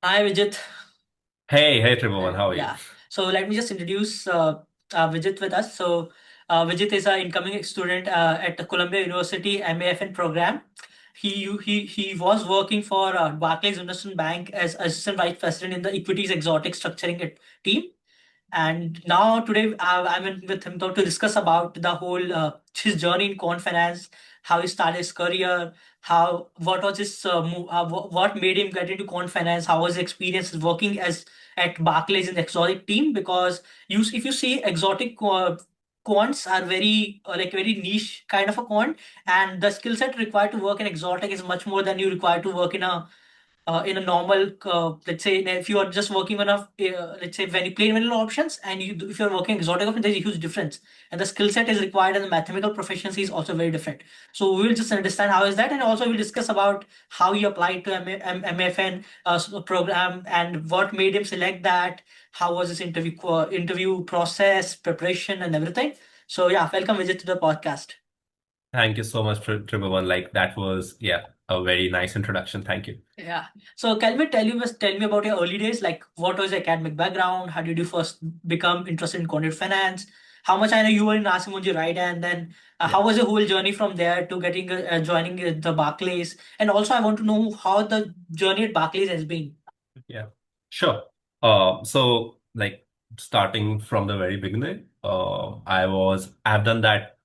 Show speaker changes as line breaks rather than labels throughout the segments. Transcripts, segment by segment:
Hi, Vijit.
Hey, Tribhuvan, how are you?
Yeah. So let me just introduce Vijit with us. Vijit is an incoming student at the Columbia University MAFN program. He was working for Barclays Investment Bank as assistant vice president in the Equities Exotic Structuring team. And now today I'm in with him to discuss about the whole his journey in quant finance, how he started his career, how what was his what made him get into quant finance, how was his experience working as at Barclays in the exotic team. Because if you see exotic quants are very like very niche kind of a quant, and the skill set required to work in exotic is much more than you require to work in a normal, let's say, if you are just working on let's say, very plain vanilla options, and if you're working exotic options, there's a huge difference, and the skill set is required, and the mathematical proficiency is also very different. So we will just understand how is that, and also we'll discuss about how he applied to MFN program and what made him select that. How was his interview process, preparation, and everything. So yeah, welcome Vijay to the podcast.
Thank you so much, Tribhuvan. Like that was, yeah, a very nice introduction. Thank you.
Yeah. So can we tell me about your early days? Like, what was your academic background? How did you first become interested in quantitative finance? How much I know you were in Nasimunji, right? And then
Yeah,
how was your whole journey from there to getting joining the Barclays? And also, I want to know how the journey at Barclays has been.
yeah, sure. So like starting from the very beginning, I've done that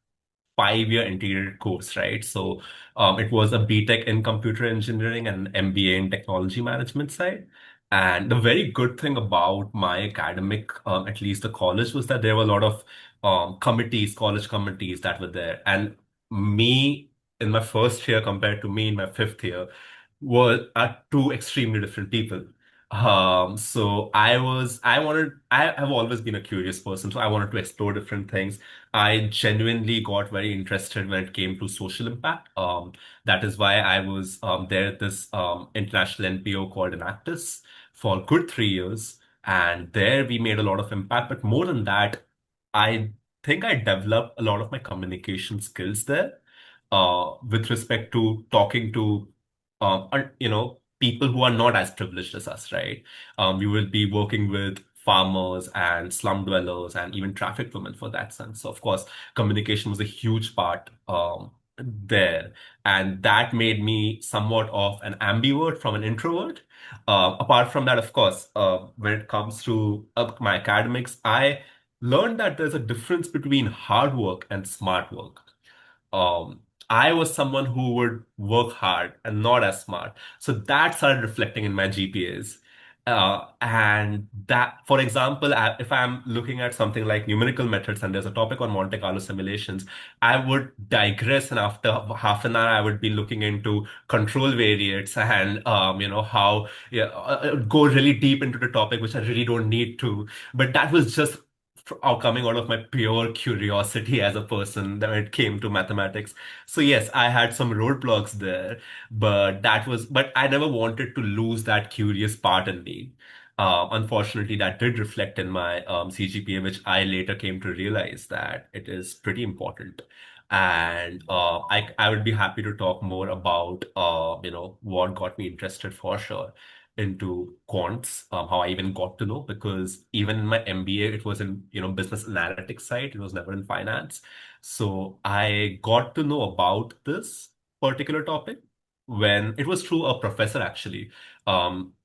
5-year integrated course, right? So it was a BTech in computer engineering and MBA in technology management side. And the very good thing about my academic, at least the college, was that there were a lot of committees, college committees that were there. And me in my first year compared to me in my fifth year are two extremely different people. I have always been a curious person, so I wanted to explore different things. I genuinely got very interested when it came to social impact. That is why I was there at this international NPO called Enactus for a good 3 years. And there we made a lot of impact. But more than that, I think I developed a lot of my communication skills there with respect to talking to, people who are not as privileged as us, right? We will be working with farmers and slum dwellers and even traffic women for that sense. So, of course, communication was a huge part there. And that made me somewhat of an ambivert from an introvert. Apart from that, of course, when it comes to my academics, I learned that there's a difference between hard work and smart work. um, I was someone who would work hard and not as smart. So that started reflecting in my GPAs. And that, for example, if I'm looking at something like numerical methods and there's a topic on Monte Carlo simulations, I would digress, and after half an hour, I would be looking into control variates and how, yeah, go really deep into the topic, which I really don't need to. But that was just coming out of my pure curiosity as a person when it came to mathematics. So yes, I had some roadblocks there, but I never wanted to lose that curious part in me. Unfortunately, that did reflect in my CGPA, which I later came to realize that it is pretty important. And I would be happy to talk more about what got me interested for sure into quants, how I even got to know, because even in my MBA, it was in, business analytics side. It was never in finance. So I got to know about this particular topic when it was through a professor, actually,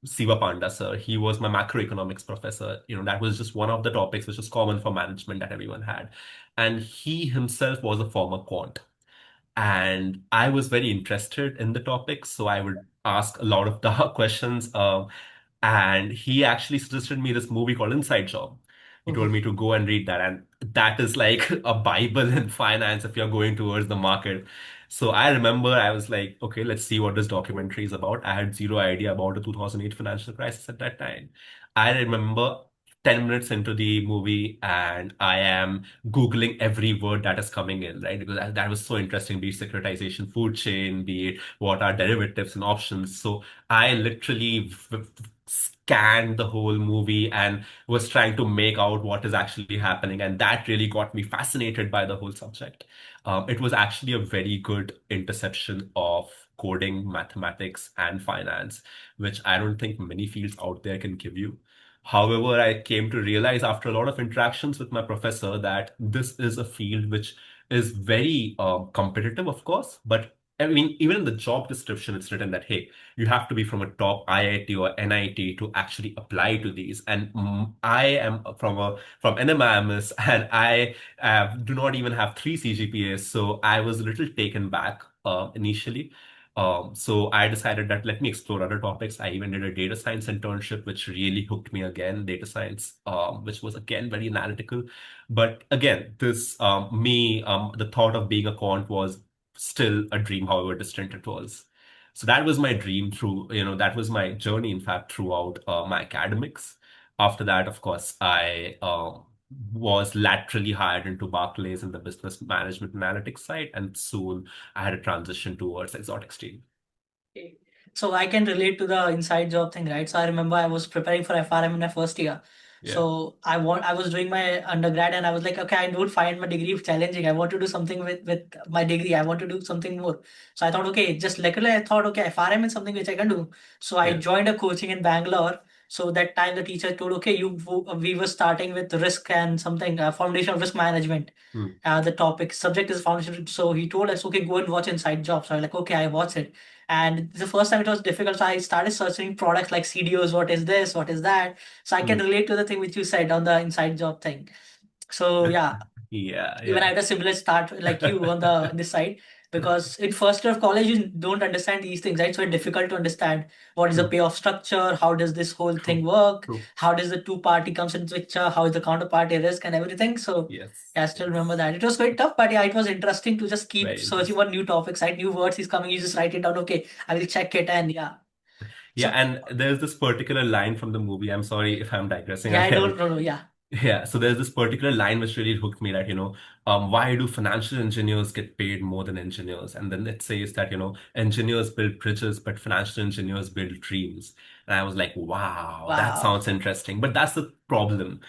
Siva Panda sir. He was my macroeconomics professor. That was just one of the topics which was common for management that everyone had. And he himself was a former quant. And I was very interested in the topic, so I would ask a lot of dark questions. And he actually suggested me this movie called Inside Job. He told me to go and read that, and that is like a Bible in finance if you're going towards the market. So I remember I was like, okay, let's see what this documentary is about. I had zero idea about the 2008 financial crisis at that time. I remember 10 minutes into the movie, and I am Googling every word that is coming in, right? Because that was so interesting, be it securitization, food chain, be it what are derivatives and options. So I literally scanned the whole movie and was trying to make out what is actually happening. And that really got me fascinated by the whole subject. It was actually a very good interception of coding, mathematics, and finance, which I don't think many fields out there can give you. However, I came to realize after a lot of interactions with my professor that this is a field which is very competitive, of course, but I mean, even in the job description, it's written that, hey, you have to be from a top IIT or NIT to actually apply to these. And I am from NMIMS, and I do not even have three CGPAs, so I was a little taken back initially. So I decided that let me explore other topics. I even did a data science internship, which really hooked me again, data science, which was again very analytical. But again, the thought of being a quant was still a dream, however distant it was. So that was my dream that was my journey, in fact, throughout my academics. After that, of course, I was laterally hired into Barclays in the business management analytics side, and soon I had a transition towards exotic stream.
Okay. So I can relate to the inside job thing, right? So I remember I was preparing for FRM in my first year.
Yeah.
So I was doing my undergrad and I was like, okay, I don't find my degree challenging. I want to do something with my degree. I want to do something more. So I thought, okay, just luckily I thought, okay, FRM is something which I can do. So I
Yeah.
joined a coaching in Bangalore. So that time the teacher told, okay, we were starting with risk and something, foundation of risk management.
Hmm.
The topic subject is foundation. So he told us, okay, go and watch Inside Job. So I was like, okay, I watched it. And the first time it was difficult, so I started searching products like CDOs. What is this? What is that? So I can
Hmm.
relate to the thing which you said on the inside job thing. So yeah,
Yeah.
even I
Yeah.
had a similar start like you on the this side, because in first year of college you don't understand these things, right? So it's difficult to understand what is the
Hmm.
payoff structure, how does this whole thing
True.
work,
True.
how does the two party comes into picture, how is the counterparty risk and everything. So
Yes.
yeah, I still remember
Yes.
that. It was quite tough, but yeah, it was interesting to just keep
Very
searching
interesting.
for new topics, right? New words is coming, you just write it down. Okay, I will check it and yeah.
Yeah,
So
and there's this particular line from the movie. I'm sorry if I'm digressing
yeah, I don't
again.
know. Yeah,
Yeah, so there's this particular line which really hooked me that, why do financial engineers get paid more than engineers? And then it says that, engineers build bridges, but financial engineers build dreams. And I was like, wow, that
wow,
sounds interesting. But that's the problem.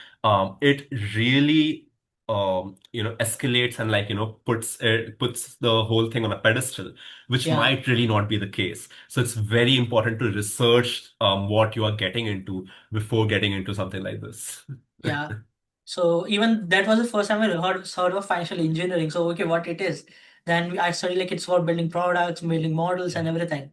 It really, escalates and like, puts the whole thing on a pedestal, which
yeah.
might really not be the case. So it's very important to research what you are getting into before getting into something like this.
Yeah. So even that was the first time I heard of financial engineering. So okay, what it is. Then I studied like it's for building products, building models,
Yeah.
and everything.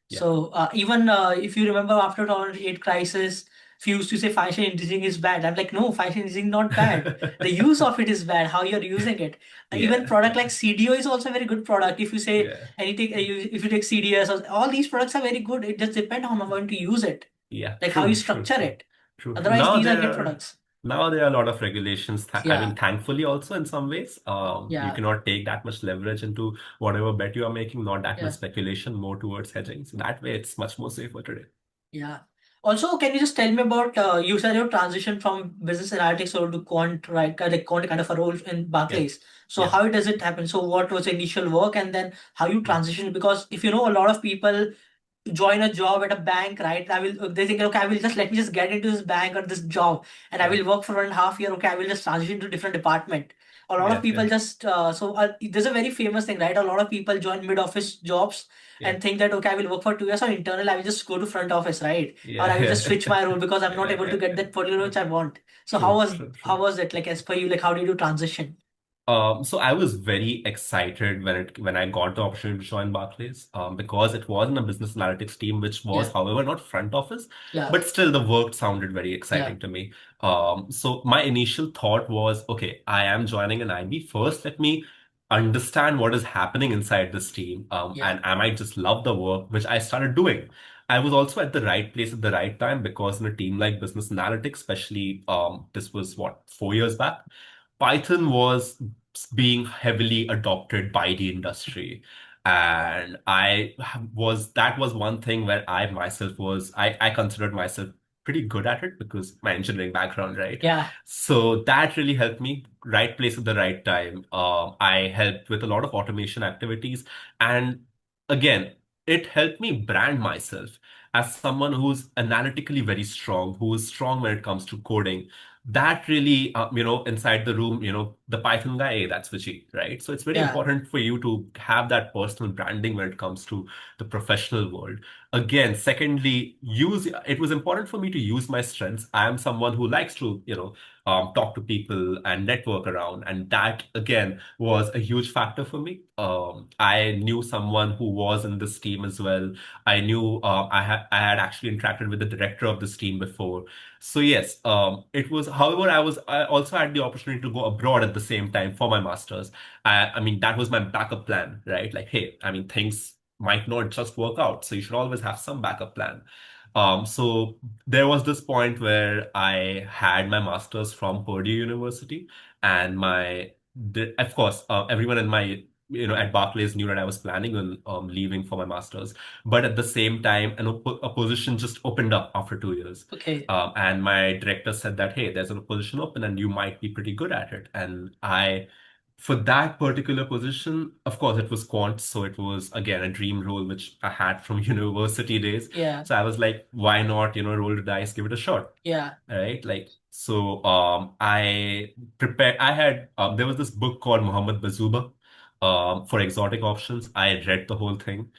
Yeah.
So even if you remember after 2008 crisis, if you used to say financial engineering is bad, I'm like, no, financial engineering not bad. The use of it is bad. How you're using it. Even
Yeah.
product like
Yeah.
CDO is also a very good product. If you say
Yeah.
anything, if you take CDS, or, all these products are very good. It just depends on how you want to use it,
Yeah.
like how you
True. True.
structure
True.
it.
True. True.
Otherwise, these are good products.
Now there are a lot of regulations. I mean,
Yeah.
thankfully, also in some ways, you
Yeah,
cannot take that much leverage into whatever bet you are making. Not that much
yeah,
speculation, more towards hedging. So that way, it's much more safer today.
yeah. Also, can you just tell me about you said your transition from business analytics over to quant, right? Like quant kind of a role in
Yeah.
Barclays. So
Yeah.
how does it happen? So what was the initial work and then how you transition? Because if you know a lot of people join a job at a bank, right? They think, okay, I will just let me just get into this bank or this job and I
Yeah.
will work for 1.5 years. Okay, I will just transition to different department. A lot of
Yeah.
people
Yeah.
just, there's a very famous thing, right? A lot of people join mid-office jobs
Yeah.
and think that, okay, I will work for 2 years or internal, I will just go to front office, right? Or
Yeah.
I will just switch
Yeah.
my role because I'm not
Yeah.
able to
Yeah.
get
Yeah.
that particular which I want. So
True. True.
how
True.
was it like as per you? Like how did you transition?
So I was very excited when I got the opportunity to join Barclays, because it was in a business analytics team, which was,
Yeah,
however, not front office,
yeah,
but still the work sounded very
yeah,
exciting to me. So my initial thought was, okay, I am joining an IB. First, let me understand what is happening inside this team,
yeah,
and I might just love the work, which I started doing. I was also at the right place at the right time because in a team like business analytics, especially, this was what, 4 years back. Python was being heavily adopted by the industry. And that was one thing where I considered myself pretty good at it because my engineering background, right?
yeah,
So that really helped me. Right place at the right time. I helped with a lot of automation activities. And again, it helped me brand myself as someone who's analytically very strong, who is strong when it comes to coding, that really, inside the room, the Python guy, hey, that's Vijay, right? So it's very
Yeah.
important for you to have that personal branding when it comes to the professional world. Again, secondly, it was important for me to use my strengths. I am someone who likes to, talk to people and network around. And that, again, was a huge factor for me. I knew someone who was in this team as well. I knew I had actually interacted with the director of this team before. So yes, it was. However, I also had the opportunity to go abroad at the same time for my masters. I mean, that was my backup plan, right? Like, hey, I mean, things might not just work out, so you should always have some backup plan. So there was this point where I had my masters from Purdue University, and of course, everyone in my at Barclays knew that I was planning on leaving for my masters. But at the same time, a position just opened up after 2 years.
Okay.
And my director said that, hey, there's a position open and you might be pretty good at it. And for that particular position, of course, it was quant. So it was, again, a dream role, which I had from university days.
Yeah.
So I was like, why not, roll the dice, give it a shot.
Yeah.
Right? Like, so there was this book called Muhammad Bazuba for exotic options. I read the whole thing.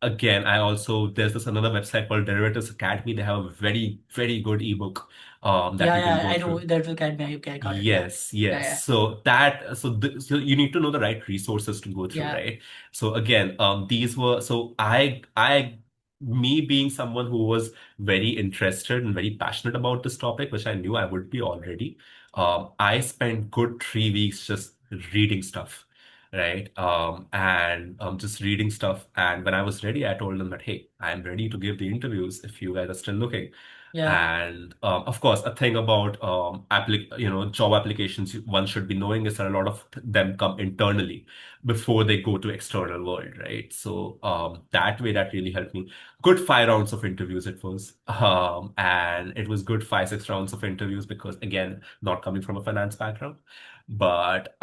Again, there's this another website called Derivatives Academy. They have a very, very good ebook that
Yeah.
you can
Yeah.
go
I know
through.
that will get me. Okay, I got it. Yeah.
Yes,
Yeah.
yes.
Yeah.
So you need to know the right resources to go through,
Yeah.
right? So again, these were so me being someone who was very interested and very passionate about this topic, which I knew I would be already. I spent good 3 weeks just reading stuff, right? And just reading stuff. And when I was ready, I told them that, hey, I'm ready to give the interviews if you guys are still looking.
Yeah.
And of course, a thing about job applications one should be knowing is that a lot of them come internally before they go to external world, right? So that way, that really helped me. Good 5 rounds of interviews it was, and it was good 5, 6 rounds of interviews because again, not coming from a finance background. But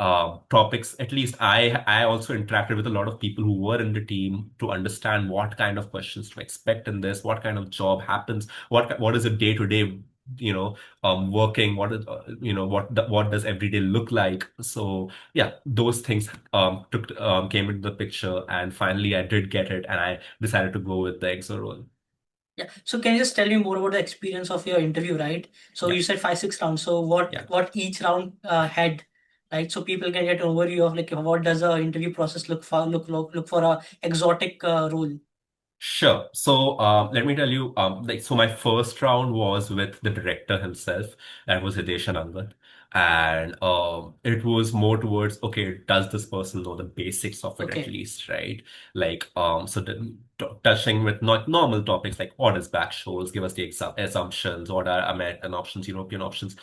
topics, at least I also interacted with a lot of people who were in the team to understand what kind of questions to expect in this, what kind of job happens, what is a day to day, working, what does every day look like. So yeah, those things came into the picture, and finally I did get it, and I decided to go with the EXO role.
Yeah. So can you just tell me more about the experience of your interview, right? So
Yeah,
you said 5, 6 rounds. So what
yeah.
what each round had, right? So people can get an overview of like what does a interview process look for a exotic role.
Sure. So let me tell you, so my first round was with the director himself. That was Hitesh Anand. And it was more towards, okay, does this person know the basics of it at
Okay.
least, right? Like, touching with not normal topics like what is back shows, give us the assumptions, what are American options, European options.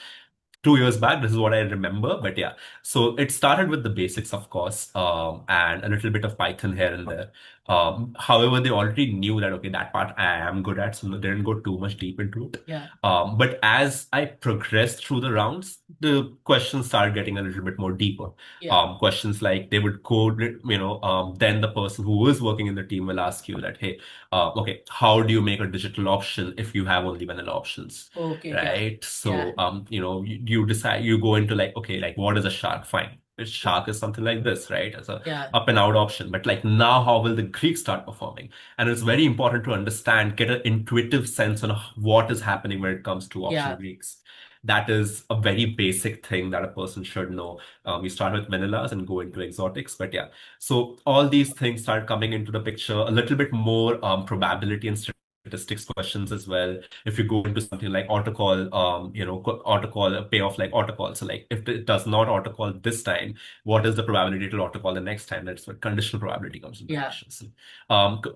2 years back, this is what I remember. But yeah, so it started with the basics, of course, and a little bit of Python here and there. However, they already knew that, okay, that part I am good at, so they didn't go too much deep into it.
Yeah.
But as I progressed through the rounds, the questions started getting a little bit more deeper.
Yeah.
Questions like they would code, then the person who is working in the team will ask you that, hey, okay, how do you make a digital option if you have only vanilla options?
Okay. Yeah.
Right?
Yeah.
So, you decide, you go into like, okay, like what is a shark? Fine. A shark is something like this, right? As a
Yeah.
up and out option. But like now, how will the Greeks start performing? And it's very important to understand, get an intuitive sense on what is happening when it comes to option
Yeah.
Greeks. That is a very basic thing that a person should know. We start with vanillas and go into exotics, but yeah. So all these things start coming into the picture, a little bit more probability and statistics questions as well. If you go into something like autocall, autocall, a payoff like autocall. So like if it does not autocall this time, what is the probability to autocall the next time? That's where conditional probability comes into
Yeah.
picture. So,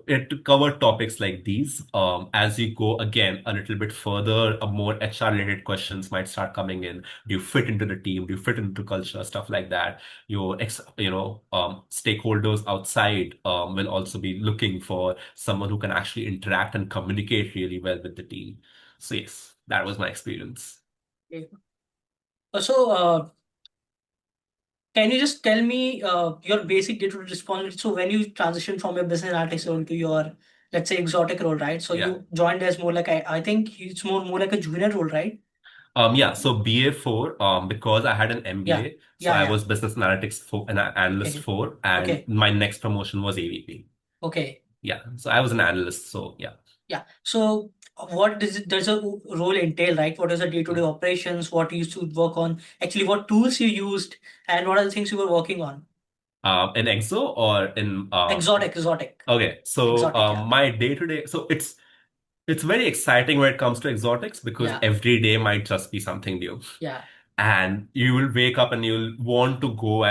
it covered topics like these. As you go again a little bit further, a more HR related questions might start coming in. Do you fit into the team? Do you fit into culture? Stuff like that. Stakeholders outside will also be looking for someone who can actually interact and communicate really well with the team. So yes, that was my experience.
Okay. So can you just tell me your basic day-to-day responsibility? So when you transition from your business analytics role to your, let's say, exotic role, right? So
Yeah.
you joined as more like I think it's more like a junior role, right?
Yeah, so BA4, because I had an
Yeah,
MBA, so
yeah,
I
yeah.
was business analytics for an analyst
Okay,
four, and
okay,
my next promotion was AVP.
okay.
Yeah, so I was an analyst, so yeah.
Yeah. So what does a role entail, right? What is the day-to-day operations? What you used to work on? Actually, what tools you used, and what are the things you were working on?
In EXO or in
Exotic, exotic,
okay, so
exotic. Yeah,
my day to day, so it's very exciting when it comes to exotics because
yeah,
every day might just be something new.
yeah,
And you will wake up and you'll want to go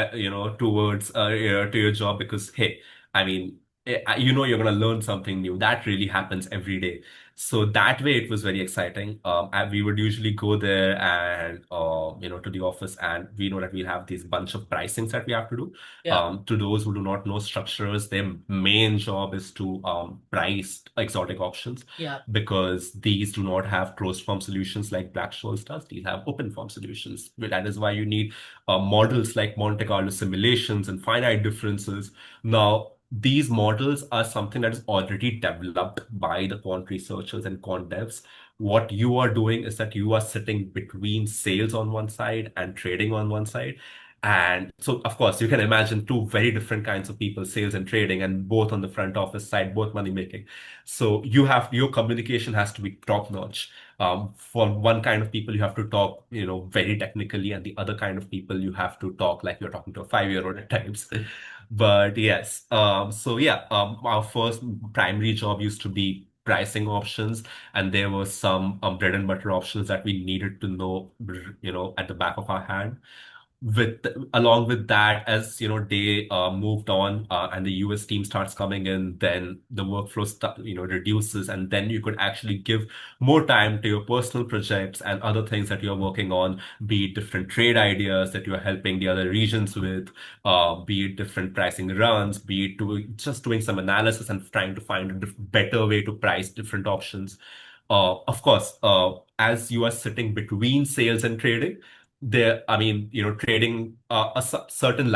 towards to your job because hey, I mean, you're going to learn something new. That really happens every day. So that way it was very exciting. And we would usually go there and to the office, and we know that we'll have these bunch of pricings that we have to do.
yeah,
To those who do not know structurers, their main job is to price exotic options
yeah,
because these do not have closed form solutions like Black-Scholes does. These have open form solutions. Well, that is why you need models like Monte Carlo simulations and finite differences. Now, these models are something that is already developed by the quant researchers and quant devs. What you are doing is that you are sitting between sales on one side and trading on one side. And so, of course, you can imagine two very different kinds of people, sales and trading, and both on the front office side, both money making. So your communication has to be top notch. For one kind of people, you have to talk, very technically, and the other kind of people, you have to talk like you're talking to a 5-year-old at times. But yes, so yeah, our first primary job used to be pricing options, and there were some bread and butter options that we needed to know, at the back of our hand. With along with that, as day moved on, and the US team starts coming in, then the workflow reduces, and then you could actually give more time to your personal projects and other things that you're working on, be it different trade ideas that you're helping the other regions with, be it different pricing runs, be it just doing some analysis and trying to find a better way to price different options. Of course, as you are sitting between sales and trading, there, I mean, trading certain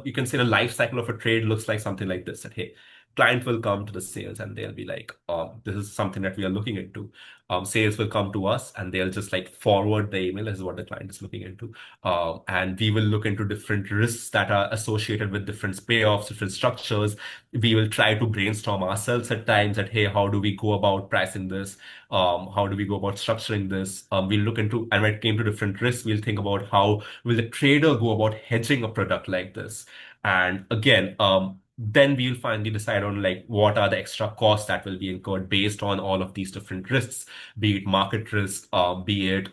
you can say the life cycle of a trade looks like something like this. That hey, client will come to the sales and they'll be like, this is something that we are looking into. Sales will come to us and they'll just like forward the email as what the client is looking into. And we will look into different risks that are associated with different payoffs, different structures. We will try to brainstorm ourselves at times that, hey, how do we go about pricing this? How do we go about structuring this? We'll look into, and when it came to different risks, we'll think about how will the trader go about hedging a product like this. And again, then we'll finally decide on like what are the extra costs that will be incurred based on all of these different risks, be it market risk, be it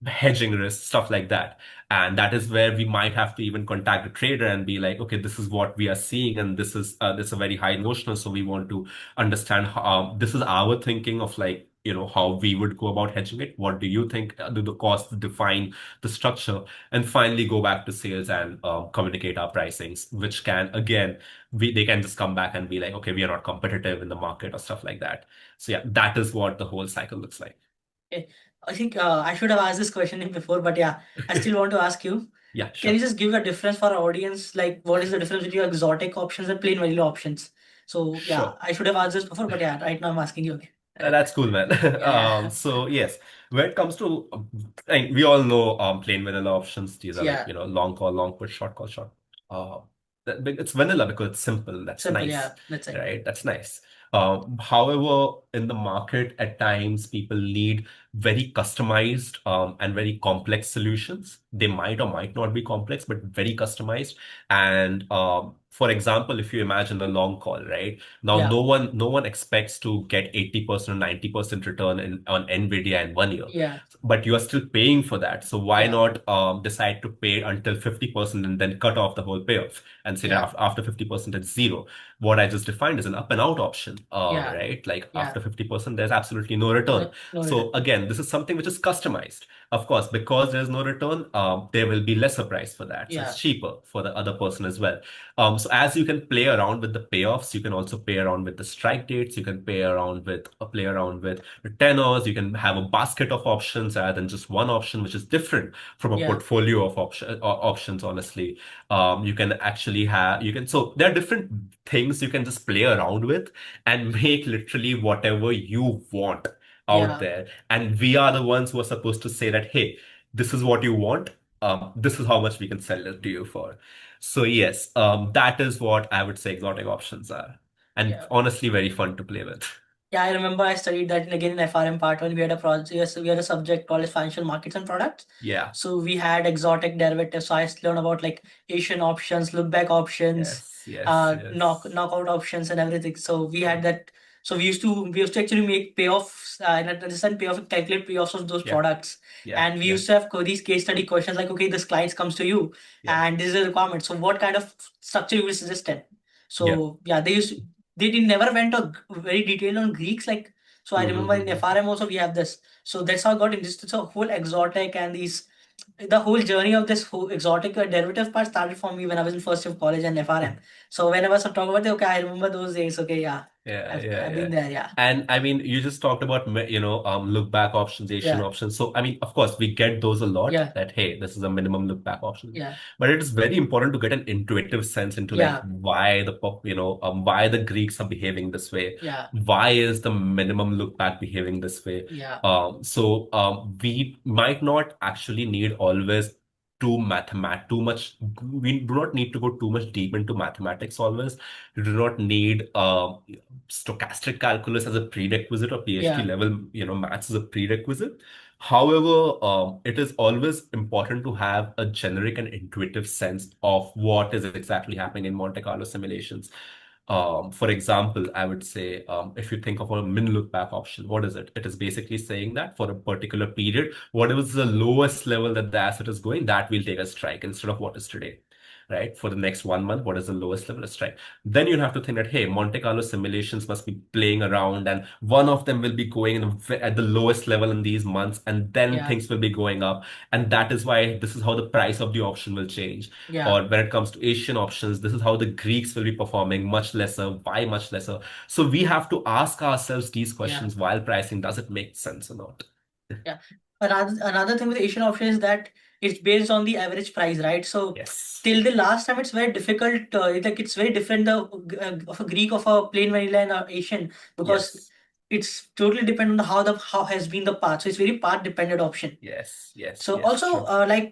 hedging risk, stuff like that. And that is where we might have to even contact the trader and be like, okay, this is what we are seeing, and this is a very high notional, so we want to understand how, this is our thinking of like, how we would go about hedging it. What do you think do the costs define the structure? And finally go back to sales and communicate our pricings, which can again, they can just come back and be like, okay, we are not competitive in the market or stuff like that. So yeah, that is what the whole cycle looks like.
Okay. I think I should have asked this question in before, but yeah, I still want to ask you.
Yeah,
Can you
sure.
just give a difference for our audience? Like, what is the difference between your exotic options and plain vanilla options? So yeah,
Sure.
I should have asked this before, but yeah, right now I'm asking you again.
That's cool, man.
Yeah,
So yes, when it comes to, we all know plain vanilla options. These are like,
yeah,
long call, long put, short call, short. Uh, it's vanilla because it's simple. That's
simple.
nice,
Yeah, that's it.
right? That's nice. However, in the market, at times people need very customized and very complex solutions. They might or might not be complex, but very customized. And for example, if you imagine a long call, right? Now,
Yeah,
no one expects to get 80% or 90% return on Nvidia in 1 year,
yeah,
but you are still paying for that. So why
yeah,
not decide to pay until 50% and then cut off the whole payoff and say that
yeah,
after 50% it's zero? What I just defined is an up and out option,
yeah,
right? Like
yeah.
after 50%, there's absolutely no return.
No, no return.
So again, this is something which is customized. Of course, because there's no return, there will be lesser price for that. So it's
Yeah,
cheaper for the other person as well. So as you can play around with the payoffs, you can also play around with the strike dates. You can play around with the tenors. You can have a basket of options rather than just one option, which is different from a
yeah,
portfolio of options. Honestly, you can actually so there are different things you can just play around with and make literally whatever you want. out
Yeah.
there, and we are the ones who are supposed to say that, hey, this is what you want. This is how much we can sell it to you for. So yes, that is what I would say exotic options are, and
Yeah.
honestly, very fun to play with.
Yeah, I remember I studied that again in FRM part one. We had a project, yes, we had a subject called as financial markets and products.
Yeah.
So we had exotic derivatives. So I learned about like Asian options, look back options,
Yes. Yes. Yes.
knockout options and everything. So we had
Yeah.
that. So we used to actually make payoffs, and understand payoff, calculate payoffs of those
Yeah.
products.
Yeah.
And we
Yeah.
used to have these case study questions like, okay, this client comes to you
Yeah.
and this is a requirement. So what kind of structure you will suggest it?
Yeah.
So yeah, they did never went very detailed on Greeks. Like, so I remember in
Mm-hmm.
FRM also we have this. So that's how I got interested. So whole exotic and the whole journey of this whole exotic derivative part started for me when I was in first year of college and FRM. So whenever I talk about it, okay, I remember those days. Okay, yeah,
Yeah, yeah,
I've
yeah.
been there. Yeah,
And I mean, you just talked about, look back options, Asian
yeah,
options. So, I mean, of course, we get those a lot
yeah,
that, hey, this is a minimum look back option.
yeah,
But it is very important to get an intuitive sense into like
yeah,
why the Greeks are behaving this way.
yeah,
Why is the minimum look back behaving this way?
yeah,
We might not actually need always too much. We do not need to go too much deep into mathematics always. You do not need stochastic calculus as a prerequisite or PhD
yeah,
level, maths as a prerequisite. However, it is always important to have a generic and intuitive sense of what is exactly happening in Monte Carlo simulations. For example, I would say if you think of a min look back option, what is it? It is basically saying that for a particular period, whatever is the lowest level that the asset is going, that will take a strike instead of what is today. Right? For the next 1 month, what is the lowest level of strike? Then you'll have to think that, hey, Monte Carlo simulations must be playing around, and one of them will be going at the lowest level in these months, and then
yeah,
things will be going up. And that is why this is how the price of the option will change.
yeah,
Or when it comes to Asian options, this is how the Greeks will be performing much lesser. Why much lesser? So we have to ask ourselves these
yeah.
questions while pricing. Does it make sense or not?
Yeah. Another thing with Asian option is that it's based on the average price, right? So
Yes.
till the last time, it's very difficult. Like it's very different of a Greek of a plain vanilla and a Asian because
Yes.
it's totally dependent on how has been the path. So it's very path dependent option.
Yes. Yes.
So
Yes.
also,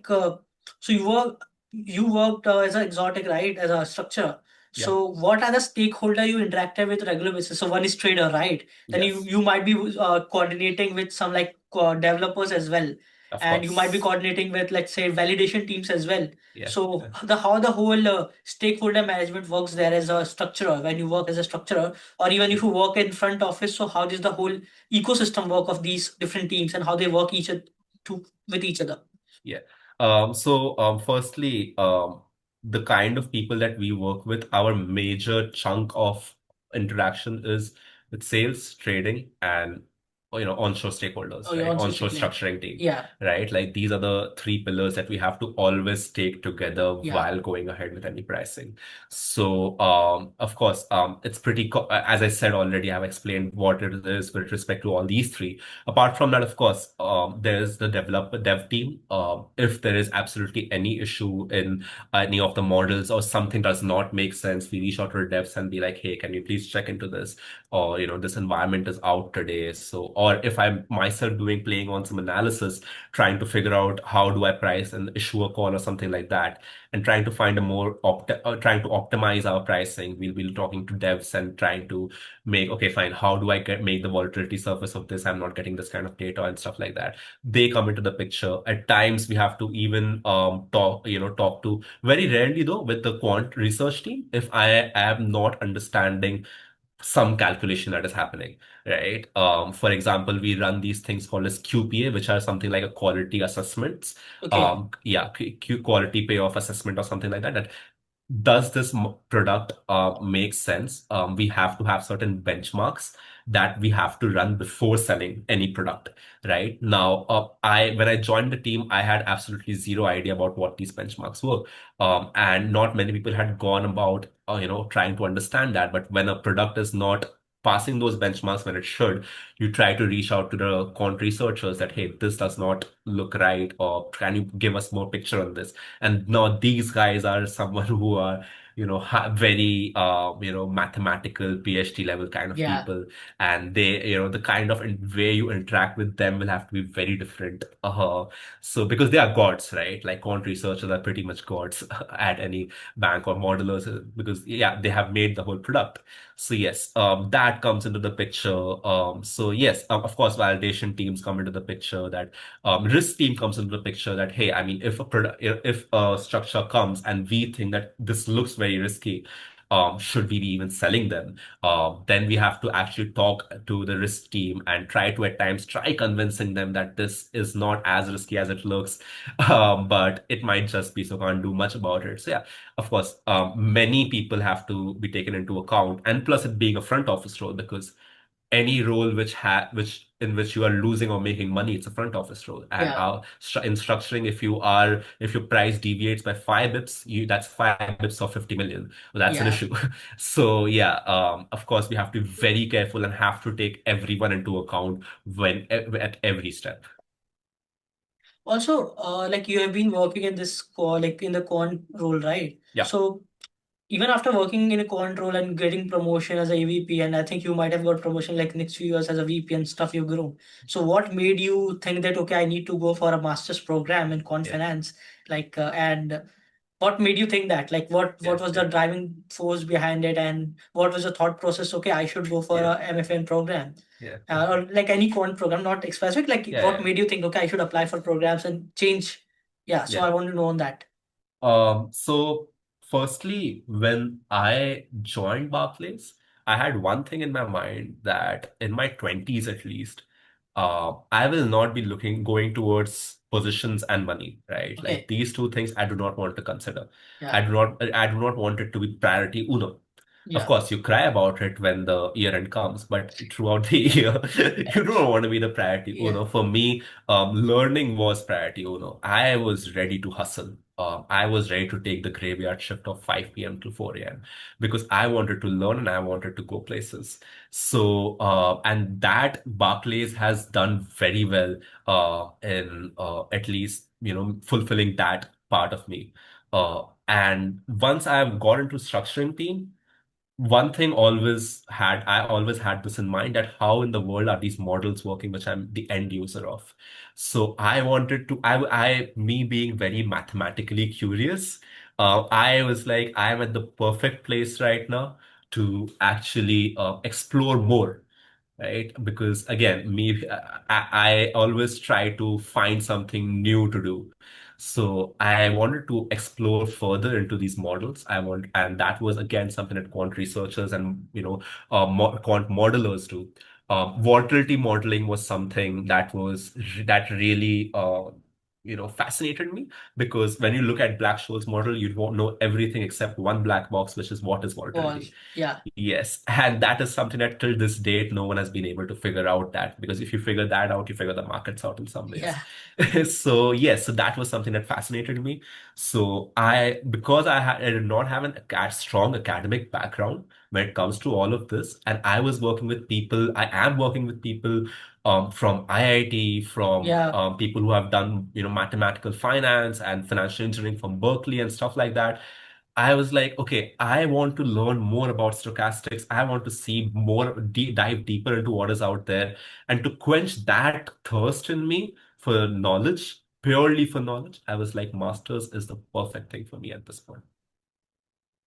True.
so you worked as an exotic, right, as a structure.
Yeah.
So what are the stakeholder you interacted with regular basis? So one is trader, right? Then you
Yes.
you might be coordinating with some like developers as well,
Of
and you might be
course.
coordinating with, let's say, validation teams as well.
Yeah.
So the how the whole stakeholder management works there as a structurer when you work as a structurer, or even
Yeah.
if you work in front office. So how does the whole ecosystem work of these different teams and how they work with each other?
Yeah. Firstly, the kind of people that we work with, our major chunk of interaction is with sales, trading, and onshore
Oh,
stakeholders,
your
right?
own
Onshore
system layer.
structuring team,
Yeah,
right? Like these are the three pillars that we have to always take together
yeah,
while going ahead with any pricing. So, of course, it's as I said already, I've explained what it is with respect to all these three. Apart from that, of course, there's the dev team. If there is absolutely any issue in any of the models or something does not make sense, we reach out to the devs and be like, hey, can you please check into this? Or, this environment is out today. So, or if I'm myself playing on some analysis, trying to figure out how do I price and issue a call or something like that, and trying to find a trying to optimize our pricing, we'll be talking to devs and trying to okay, fine, how do I make the volatility surface of this? I'm not getting this kind of data and stuff like that. They come into the picture. At times we have to even talk to, very rarely though, with the quant research team if I am not understanding some calculation that is happening, right? For example, we run these things called as QPA, which are something like a quality assessments.
okay,
Yeah, quality payoff assessment or something like that. That does this product make sense? We have to have certain benchmarks that we have to run before selling any product, right? Now, when I joined the team, I had absolutely zero idea about what these benchmarks were, and not many people had gone about, trying to understand that. But when a product is not passing those benchmarks when it should, you try to reach out to the quant researchers that, hey, this does not look right, or can you give us more picture on this? And now these guys are someone who are, very mathematical PhD level kind of
Yeah.
people, and they the kind of way you interact with them will have to be very different. So because they are gods, right? Like quant researchers are pretty much gods at any bank or modelers, because yeah, they have made the whole product. So yes, that comes into the picture. So yes, of course, validation teams come into the picture. That risk team comes into the picture. That hey, I mean, if a structure comes and we think that this looks very risky, should we be even selling them? Then we have to actually talk to the risk team and try to at times try convincing them that this is not as risky as it looks, but it might just be, so can't do much about it. So yeah, of course, many people have to be taken into account, and plus it being a front office role, because any role which in which you are losing or making money, it's a front office role. And
Yeah.
in structuring, if your price deviates by 5 bips, that's 5 bips of 50 million. Well, that's an
Yeah.
issue. So yeah, of course we have to be very careful and have to take everyone into account at every step.
Also, like you have been working in this like in the quant role, right?
Yeah,
So even after working in a quant role and getting promotion as a AVP, and I think you might have got promotion like next few years as a VP and stuff you've grown. So what made you think that okay, I need to go for a master's program in quant
yeah,
finance? Like, and what made you think that? Like,
yeah,
what was the
yeah,
driving force behind it, and what was the thought process? Okay, I should go for
yeah,
a MFN program,
yeah,
or like any quant program, not specific. Like,
yeah,
what
yeah,
made you think okay, I should apply for programs and change? Yeah, so I
yeah.
want to know on that.
So firstly, when I joined Barclays, I had one thing in my mind, that in my 20s at least, I will not be going towards positions and money, right? Like
Okay.
these two things I do not want to consider.
Yeah.
I do not want it to be priority uno. Of
Yeah.
course, you cry about it when the year end comes, but throughout the year, you don't want to be the priority
Yeah.
uno. For me, learning was priority uno. I was ready to hustle. I was ready to take the graveyard shift of 5 p.m. to 4 a.m. because I wanted to learn and I wanted to go places. So, and that Barclays has done very well in at least, fulfilling that part of me. And once I've got into structuring team, one thing I always had this in mind, that how in the world are these models working, which I'm the end user of. So I wanted to, me being very mathematically curious, I was like, I'm at the perfect place right now to actually explore more, right? Because again, I always try to find something new to do. So I wanted to explore further into these models. And that was again something that quant researchers and quant modelers do. Volatility modeling was something that really fascinated me, because when you look at Black-Scholes model, you won't know everything except one black box, which is what is volatility.
Was. Yeah.
Yes, and that is something that till this date no one has been able to figure out, that because if you figure that out, you figure the markets out in some ways.
Yeah.
So yes, so that was something that fascinated me. So because I did not have a strong academic background when it comes to all of this, and I am working with people from IIT, from
Yeah.
people who have done mathematical finance and financial engineering from Berkeley and stuff like that. I was like, okay, I want to learn more about stochastics. I want to see more, dive deeper into what is out there, and to quench that thirst in me for knowledge, purely for knowledge. I was like, masters is the perfect thing for me at this point.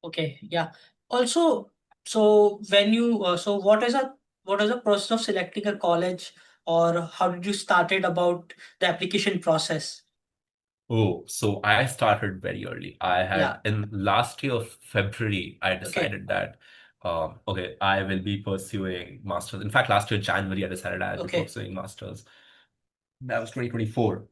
Okay. Yeah. Also, so when you so what is the process of selecting a college, or how did you started about the application process?
Oh, so I started very early. I
Yeah.
had in last year of February, I
Okay.
decided that okay, I will be pursuing masters. In fact, last year January, I decided I'll be
Okay.
pursuing masters. That was 2024.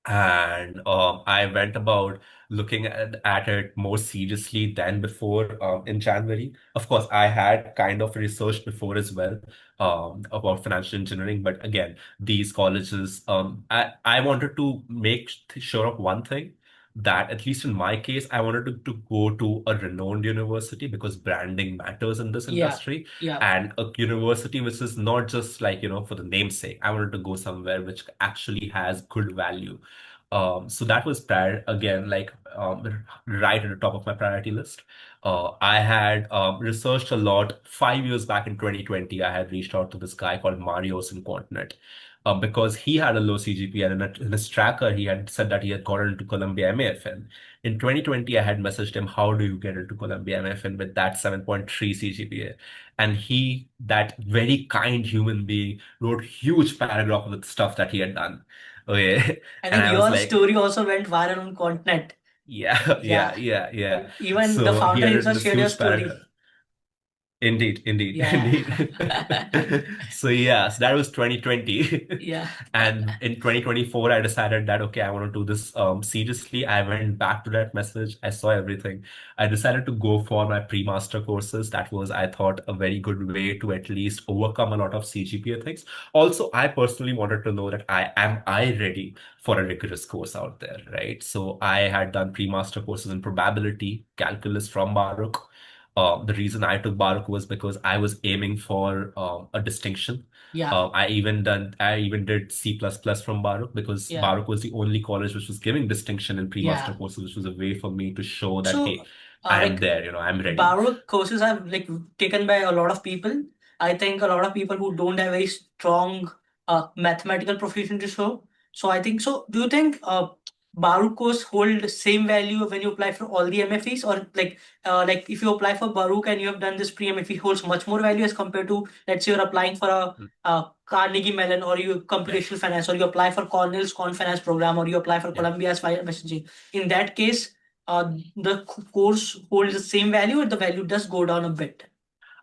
And I went about looking at it more seriously than before in January. Of course, I had kind of researched before as well about financial engineering, but again, these colleges, I wanted to make sure of one thing. That at least in my case, I wanted to go to a renowned university, because branding matters in this
Yeah.
industry,
Yeah.
and a university which is not just like, for the namesake. I wanted to go somewhere which actually has good value. So that was prior again, like right at the top of my priority list. I had researched a lot. 5 years back in 2020, I had reached out to this guy called Marios in QuantNet because he had a low CGPA, and in his tracker, he had said that he had gotten into Columbia MAFN. In 2020, I had messaged him, how do you get into Columbia MAFN with that 7.3 CGPA? And he, that very kind human being, wrote huge paragraph with stuff that he had done. Okay.
I
And
think
I was
your
like,
story also went viral on Continent.
yeah,
Yeah.
yeah.
Even the
So he
founder
had written
himself
this
shared your
huge paragraph.
story.
Indeed, indeed,
Yeah.
indeed. So yeah, so that was 2020.
Yeah.
And in 2024, I decided that okay, I want to do this seriously. I went back to that message. I saw everything. I decided to go for my pre-master courses. That was, I thought, a very good way to at least overcome a lot of CGPA things. Also, I personally wanted to know that I ready for a rigorous course out there, right? So I had done pre-master courses in probability, calculus from Baruch. The reason I took Baruch was because I was aiming for a distinction.
Yeah.
I even did C++ from Baruch because
Yeah.
Baruch was the only college which was giving distinction in pre-master
Yeah.
courses, which was a way for me to show that, hey,
So,
I am
like,
there, I'm ready.
Baruch courses are like taken by a lot of people. I think a lot of people who don't have very strong mathematical proficiency. So I think so. Do you think Baruch course hold the same value when you apply for all the MFEs, or like if you apply for Baruch and you have done this pre-MFE holds much more value as compared to, let's say you're applying for a Carnegie Mellon, or you computational finance, or you apply for Cornell's Quant Finance program, or you apply for
Yeah.
Columbia's messaging. In that case, the course holds the same value, or the value does go down a bit?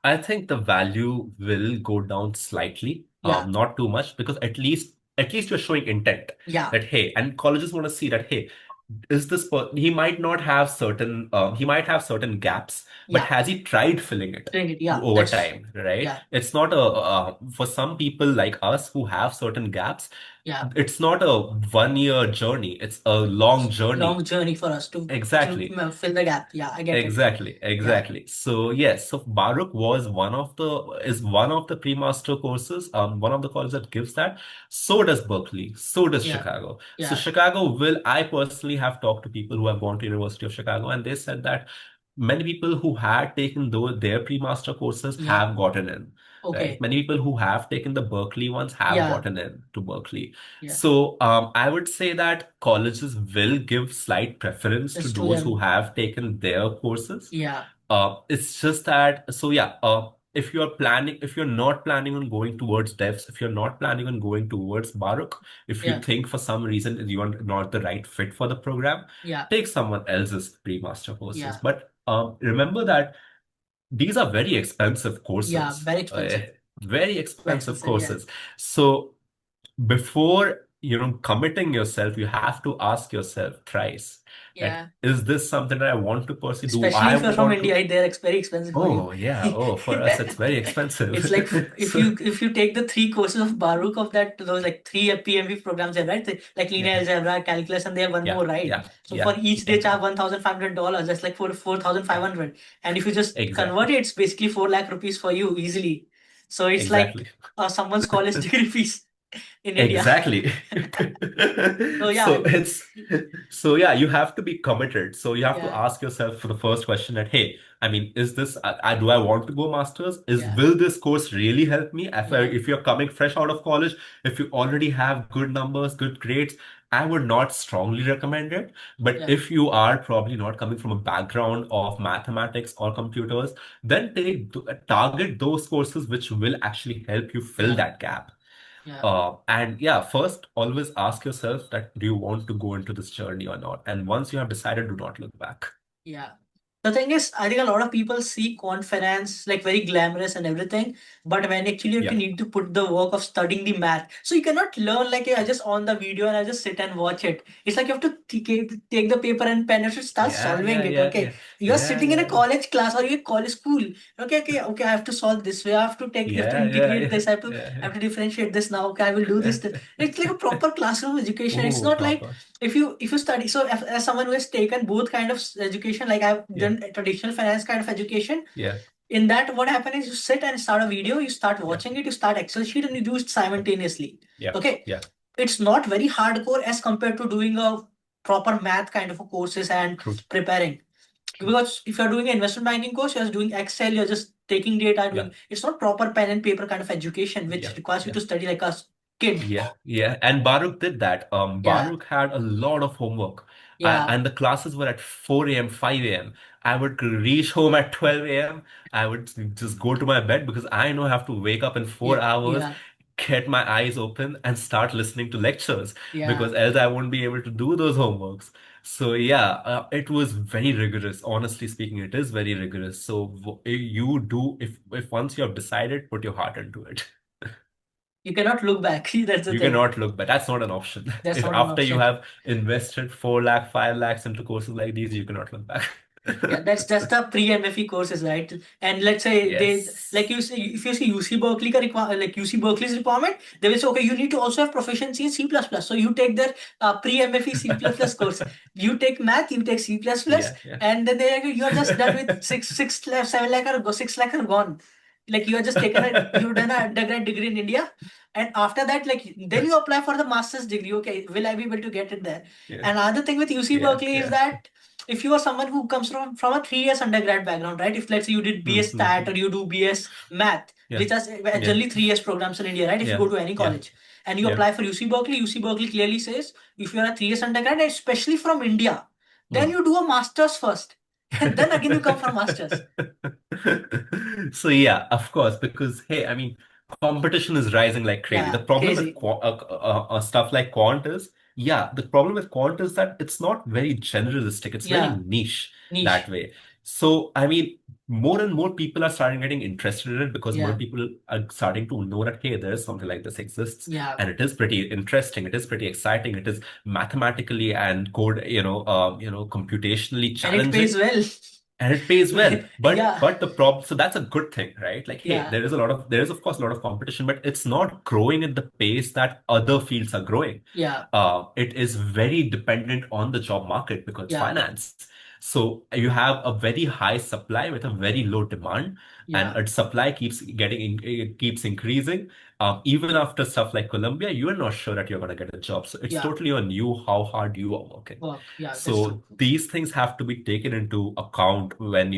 I think the value will go down slightly,
Yeah,
not too much, because at least you're showing intent
yeah,
that hey, and colleges want to see that hey, is he might not have he might have certain gaps, but
yeah.
has he tried filling it
Doing it, yeah.
over
That's
time, right?
yeah,
It's not for some people like us who have certain gaps,
yeah.
it's not a 1 year journey, it's a long journey.
Long journey for us to
Exactly.
fill the gap. Yeah, I get it.
Exactly,
Yeah,
exactly. So yes, so Baruch was one of the pre-master courses, one of the colleges that gives that. So does Berkeley, so does
yeah,
Chicago. So
yeah,
Chicago I personally have talked to people who have gone to University of Chicago, and they said that many people who had taken their pre-master courses
yeah.
have gotten in, right?
Okay.
Many people who have taken the Berkeley ones have
Yeah,
gotten in to Berkeley.
yeah.
So I would say that colleges will give slight preference to
Just to
those who
them.
have taken their courses.
Yeah,
It's just that, so yeah, if you're not planning on going towards devs, if you're not planning on going towards Baruch, if you
yeah,
think for some reason you are not the right fit for the program,
yeah,
take someone else's pre-master courses.
yeah.
But remember that these are very expensive
Yeah.
courses,
Very expensive.
very
Very
expensive
expensive. Yeah,
courses. So before committing yourself, you have to ask yourself thrice that
yeah.
is this something that I want to pursue? Do
Especially
I
if you're from
want to?
India, they're very expensive for you.
Oh yeah, oh for us it's very
It's
expensive.
like
So
if you take the three courses of Baruch of that, those like three PMV programs there, right? Like linear
yeah,
algebra, calculus, and they have one
yeah,
more, right?
yeah,
So
yeah,
for each they
yeah,
charge $1,500. That's like for
yeah,
4,500. And if you just convert
exactly,
it, it's basically 4 lakh rupees for you easily. So it's like
exactly.
someone's college degree fees in India.
Exactly.
So yeah,
So it's so yeah, you have to be committed. So you have to
yeah,
ask yourself for the first question that, hey, I mean, is this do I want to go masters?
yeah,
Will this course really help me?
yeah,
If you're coming fresh out of college, if you already have good numbers, good grades, I would not strongly recommend it. But
yeah,
if you are probably not coming from a background of mathematics or computers, then target those courses which will actually help you fill
yeah,
that gap.
yeah.
And yeah, first, always ask yourself that do you want to go into this journey or not? And once you have decided, do not look back.
Yeah. The thing is, I think a lot of people see quant finance like very glamorous and everything, but when actually you
Yeah,
need to put the work of studying the math. So you cannot learn like I just on the video and I just sit and watch it. It's like you have to take the paper and pen and start
yeah,
solving
yeah,
it.
yeah,
Okay.
yeah,
You're
yeah,
sitting in a
yeah, yeah,
college class or you're in college school. Okay, I have to solve this way. I have to
yeah, yeah,
integrate
yeah,
this. I
yeah,
have to differentiate this now. Okay, I will do
yeah.
this. It's like a proper classroom education. It's
Oh,
not like
proper.
if you study, so as someone who has taken both kind of education, like I've
Yeah,
done a traditional finance kind of education,
yeah,
in that what happens is you sit and start a video, you start
yeah,
watching it, you start Excel sheet and you do it
yeah,
simultaneously.
yeah,
Okay,
yeah,
it's not very hardcore as compared to doing a proper math kind of a courses and
True.
preparing.
True.
Because if you're doing an investment banking course, you're doing Excel, you're just taking data,
Yeah.
doing it's not proper pen and paper kind of education, which
Yeah.
requires you
Yeah.
to study like a kid.
Yeah, yeah. And Baruch did that.
Yeah,
Baruch had a lot of homework.
yeah,
And the classes were at 4 a.m., 5 a.m. I would reach home at 12 a.m. I would just go to my bed because I know I have to wake up in
yeah,
4 hours,
yeah,
get my eyes open, and start listening to lectures
yeah.
because else I won't be able to do those homeworks. So yeah, it was very rigorous. Honestly speaking, it is very rigorous. So you do if once you have decided, put your heart into it.
You cannot look back. That's the
You
thing.
cannot look back. That's not an option.
That's
If
not an
after you
option.
have invested 4 lakh, 5 lakhs into courses like these, you cannot look back.
Yeah, that's just the pre-MFE courses, right? And let's say they, like
Yes.
you say, if you see UC Berkeley like UC Berkeley's requirement, they will say, okay, you need to also have proficiency in C++. So you take their pre-MFE C++ course. You take math, you take C++,
Yeah, yeah.
and then you're just done with 7 lakh or 6 lakh are gone. Like you are just you've done a undergrad degree in India, and after that, like then you apply for the master's degree. Okay, will I be able to get it there?
Yeah,
And another thing with UC
yeah,
Berkeley is
yeah.
that if you are someone who comes from a 3 years undergrad background, right? If let's say you did BS Stat or
Mm-hmm.
you do BS Math,
Yeah,
which are
yeah,
generally 3 years programs in India, right? If you go
yeah,
to any
yeah,
college and you
yeah.
apply for UC Berkeley clearly says if you are a 3 years undergrad, especially from India, then
Mm.
you do a master's first, and then again you come for masters.
So yeah, of course, because hey, I mean, competition is rising like crazy. The
Yeah,
problem with
crazy.
stuff like quant is, yeah, the problem with quant is that it's not very generalistic. It's very
Yeah,
niche that
niche.
way. So I mean, more and more people are starting getting interested in it because more
Yeah,
people are starting to know that hey, there's something like this exists,
yeah,
and it is pretty interesting. It is pretty exciting. It is mathematically and computationally
and it pays
challenging
well.
and it pays well. but
Yeah,
but the problem, so that's a good thing, right? Like hey,
yeah,
there is of course a lot of competition, but it's not growing at the pace that other fields are growing.
yeah,
It is very dependent on the job market because it's
yeah,
finance. So you have a very high supply with a very low demand, and
yeah,
its supply it keeps increasing. Even after stuff like Colombia, you are not sure that you're going to get a job, so it's
yeah.
totally on you how hard you are working.
Work. Yeah, that's true.
So these things have to be taken into account when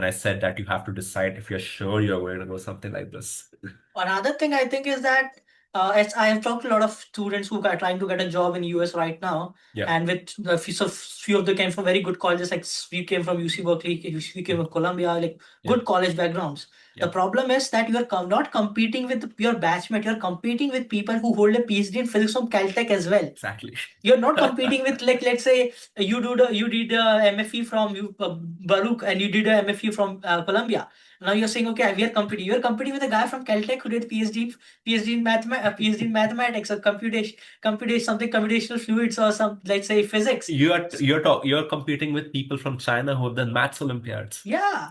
I said that you have to decide if you're sure you're going to go something like this.
Another thing I think is that as I have talked to a lot of students who are trying to get a job in US right now,
Yeah,
and with the few of them came from very good colleges, like we came from UC Berkeley, we came
yeah,
from Columbia, like
yeah,
good college backgrounds. The
yeah,
problem is that you are not competing with your batchmate, you're competing with people who hold a PhD in physics from Caltech as well.
exactly.
You're not competing with, like, let's say you did a MFE from Baruch, and you did a MFE from Columbia. Now you're saying, okay, we are competing. You're competing with a guy from Caltech who did PhD in mathematics or computation something computational fluids or some, let's say, physics.
You're competing with people from China who have done maths Olympiads.
Yeah,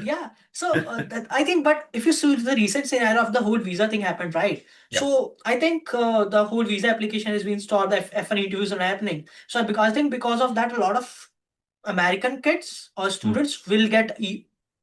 yeah. So I think, but if you see the recent scenario of the whole visa thing happened, right?
Yeah.
So I think the whole visa application has been stopped. The F1 interviews are happening. So because I think because of that, a lot of American kids or
Hmm.
students will get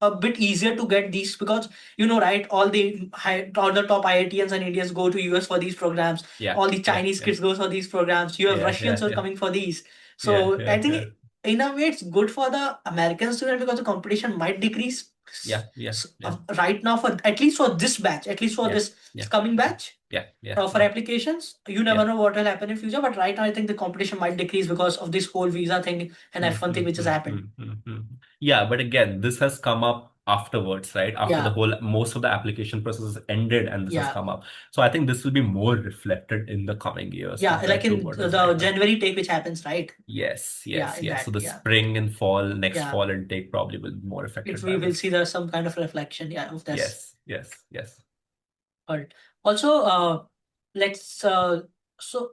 a bit easier to get these because right, all the top IITians and Indians go to US for these programs.
Yeah,
All the
yeah,
Chinese
yeah,
kids go for these programs. You have
yeah,
Russians
yeah,
who are
yeah,
coming for these.
yeah,
So I
yeah,
think
yeah,
in a way it's good for the American student because the competition might decrease
yeah, yeah, yeah,
right now, for at least for this batch, at least for
yeah,
this
yeah,
coming batch.
yeah, yeah,
For
yeah.
applications, you never
Yeah.
know what will happen in future. But right now, I think the competition might decrease because of this whole visa thing and
Mm,
F1 thing
mm,
which has
mm,
happened.
mm, mm, mm. Yeah, but again, this has come up afterwards, right? After the
Yeah,
whole most of the application process has ended and this has
yeah,
come up. So I think this will be more reflected in the coming years
yeah. Like
compared to
in
what is
the
right now.
January take which happens, right?
Yes,
Yeah,
yes,
in
yes. So
that,
the
yeah,
spring and fall, next
yeah.
fall intake probably will be more
If
affected
we
by
will
this.
see there's some kind of reflection, yeah, of this.
Yes, yes, yes.
But also, let's. So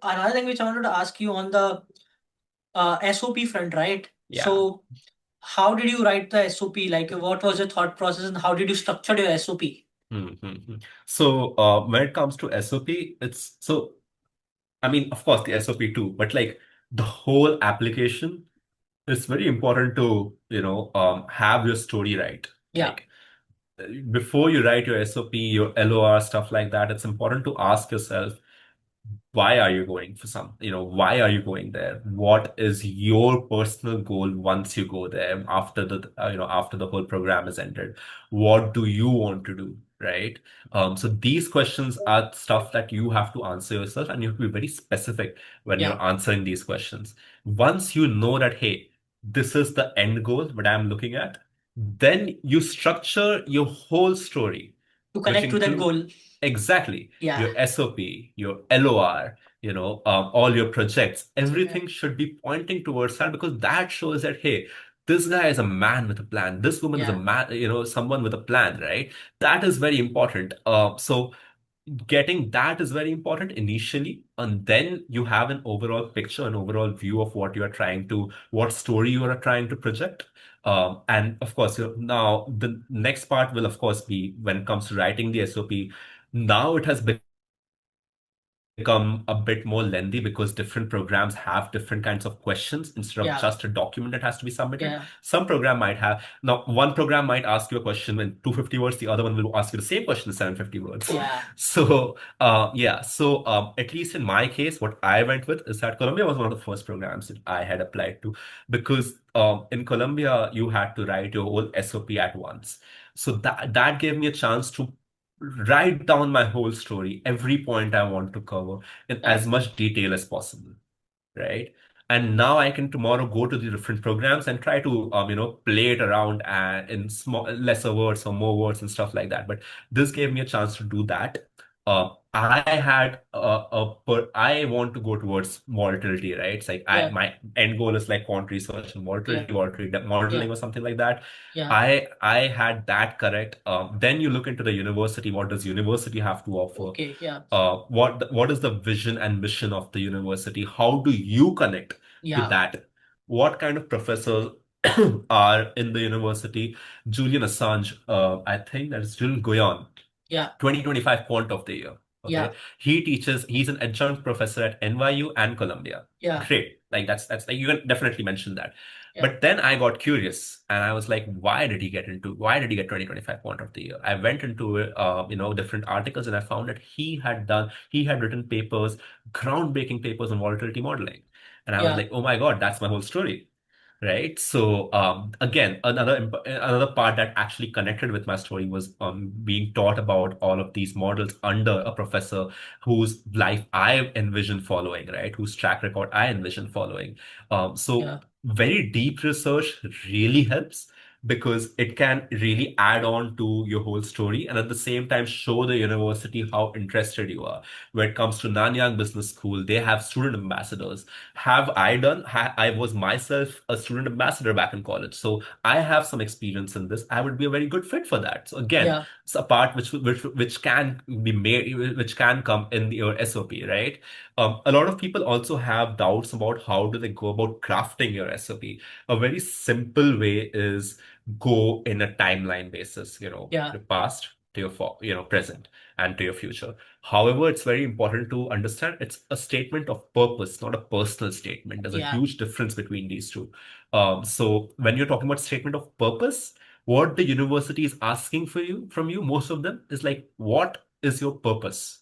another thing which I wanted to ask you on the SOP front, right?
Yeah.
So how did you write the SOP? Like, what was your thought process, and how did you structure your SOP?
Mm-hmm. So when it comes to SOP, it's so I mean, of course, the SOP too, but like the whole application, it's very important to, have your story right.
Yeah,
Like before you write your SOP, your LOR, stuff like that, it's important to ask yourself, why are you going for some, why are you going there? What is your personal goal once you go there after after the whole program is ended? What do you want to do? Right. So these questions are stuff that you have to answer yourself, and you have to be very specific when
Yeah.
you're answering these questions. Once you know that, hey, this is the end goal, what I'm looking at, then you structure your whole story,
To
which
connect to that
include
goal.
exactly
Yeah.
your SOP, your LOR, all your projects,
Okay.
everything should be pointing towards that, because that shows that, hey, this guy is a man with a plan. This woman is a
Yeah.
man, someone with a plan, right? That is very important. So getting that is very important initially, and then you have an overall picture, an overall view of what story you are trying to project. And of course, now the next part will, of course, be when it comes to writing the SOP. Now it has become a bit more lengthy because different programs have different kinds of questions instead of
Yeah.
just a document that has to be submitted.
Yeah.
Some program might have, now one program might ask you a question in 250 words, the other one will ask you the same question in 750 words.
Yeah.
So, yeah, so at least in my case, what I went with is that Colombia was one of the first programs that I had applied to, because in Colombia, you had to write your whole SOP at once. So that gave me a chance to write down my whole story, every point I want to cover in
Yeah.
as much detail as possible, right? And now I can tomorrow go to the different programs and try to, play it around and in small, lesser words or more words and stuff like that. But this gave me a chance to do that. I want to go towards volatility, right? It's like
Yeah.
my end goal is like quant research and
Yeah.
volatility modeling
Yeah.
or something like that.
Yeah.
I had that correct. Then you look into the university. What does university have to offer?
Okay. Yeah.
What is the vision and mission of the university? How do you connect to
Yeah.
that? What kind of professors are in the university? Julian Assange, I think that is Julian Goyon,
Yeah.
2025 Quant of the Year.
Yeah.
Okay. He's an adjunct professor at NYU and Columbia.
Yeah.
Great. Like that's like you can definitely mention that.
Yeah.
But then I got curious and I was like, why did he get 2025 Quant of the Year? I went into different articles and I found that he had written papers, groundbreaking papers on volatility modeling. And I was
Yeah.
like, oh my God, that's my whole story. Right. So again, another part that actually connected with my story was being taught about all of these models under a professor whose life I envision following, right? Whose track record I envision following. So
Yeah.
very deep research really helps because it can really add on to your whole story and at the same time show the university how interested you are. When it comes to Nanyang Business School, they have student ambassadors. Have I done? I was myself a student ambassador back in college, so I have some experience in this. I would be a very good fit for that. So again,
Yeah.
it's a part which can be made, which can come in your SOP, right? A lot of people also have doubts about how do they go about crafting your SOP. A very simple way is go in a timeline basis,
Yeah.
your past to your present and to your future. However, it's very important to understand it's a statement of purpose, not a personal statement. There's a
Yeah.
huge difference between these two. So when you're talking about statement of purpose, what the university is asking from you, most of them is like, what is your purpose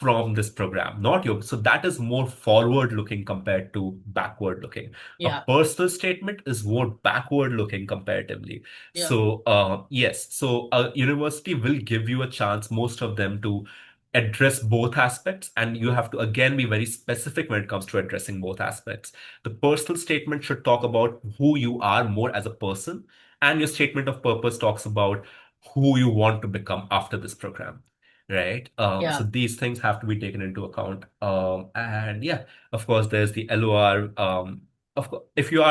from this program, not your. So that is more forward looking compared to backward looking. A
Yeah.
personal statement is more backward looking comparatively.
Yeah.
So yes, so a university will give you a chance, most of them, to address both aspects, and you have to again be very specific when it comes to addressing both aspects. The personal statement should talk about who you are more as a person, and your statement of purpose talks about who you want to become after this program, right? So
Yeah.
these things have to be taken into account. And yeah, of course, there's the LOR. Of course, if you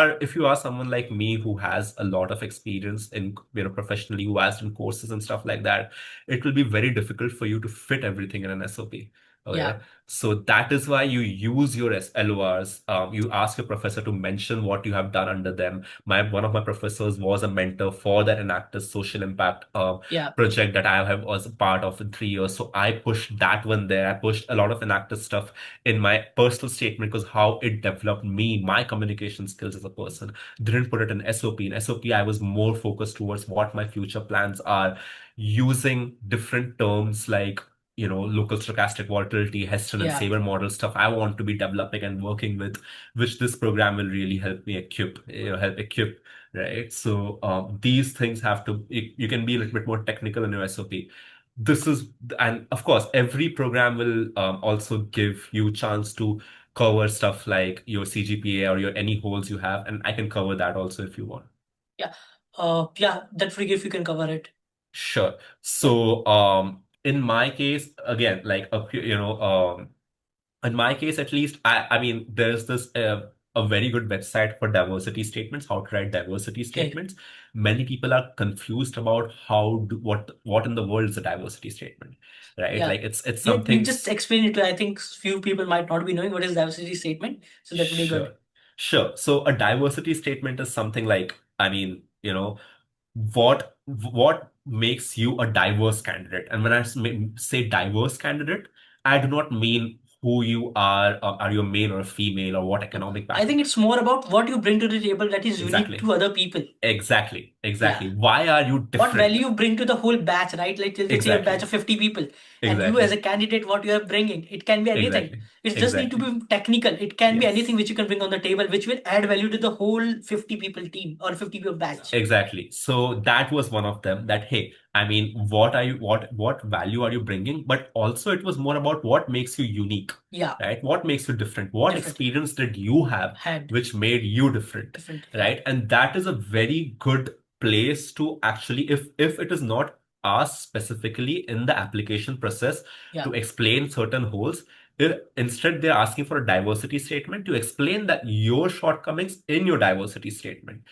are someone like me who has a lot of experience in professionally, who has done courses and stuff like that, it will be very difficult for you to fit everything in an SOP.
Yeah.
Okay, so that is why you use your LORs. You ask your professor to mention what you have done under them. My One of my professors was a mentor for that Enactus social impact
Yeah.
project that I have was a part of in 3 years. So I pushed that one there. I pushed a lot of inactive stuff in my personal statement because how it developed me, my communication skills as a person. Didn't put it in SOP. In SOP, I was more focused towards what my future plans are, using different terms like local stochastic volatility, Heston and
Yeah.
Saber model stuff I want to be developing and working with, which this program will really help equip, right? So these things have to, you can be a little bit more technical in your SOP. This is, and of course, every program will also give you chance to cover stuff like your CGPA or your any holes you have, and I can cover that also if you want.
Yeah. Yeah, that free if you can cover it.
Sure.
Yeah.
So, in my case, again, like in my case at least, I mean, there's this a very good website for diversity statements, how to write diversity
Okay.
statements. Many people are confused about what in the world is a diversity statement, right?
Yeah.
Like it's
You
something.
just explain it to, I think few people might not be knowing what is diversity statement. So that would be good.
Sure. Sure. So a diversity statement is something like, I mean, what makes you a diverse candidate? And when say diverse candidate, I do not mean who you are you a male or a female, or what
No.
economic
I think
background.
it's more about what you bring to the table that is unique
Exactly.
to other people.
Exactly.
Yeah.
Exactly. Why are you
What
different?
value you bring to the whole batch, right? Like let's say a batch
Exactly.
of 50 people, and you as
Exactly.
a candidate, what you are bringing, it can be anything.
Exactly.
It just need to
Exactly.
be technical. It can be anything
Yes.
which you can bring on the table, which will add value to the whole 50 people team or 50 people batch.
Exactly. So that was one of them that, hey, I mean, what value are you bringing? But also it was more about what makes you unique,
Yeah,
right? What makes you different? What
different.
experience did you have
Had
which made you different,
different. Yeah,
right? And that is a very good place to actually, if it is not asked specifically in the application process
yeah,
to explain certain holes, if instead they're asking for a diversity statement to explain that your shortcomings in your diversity statement.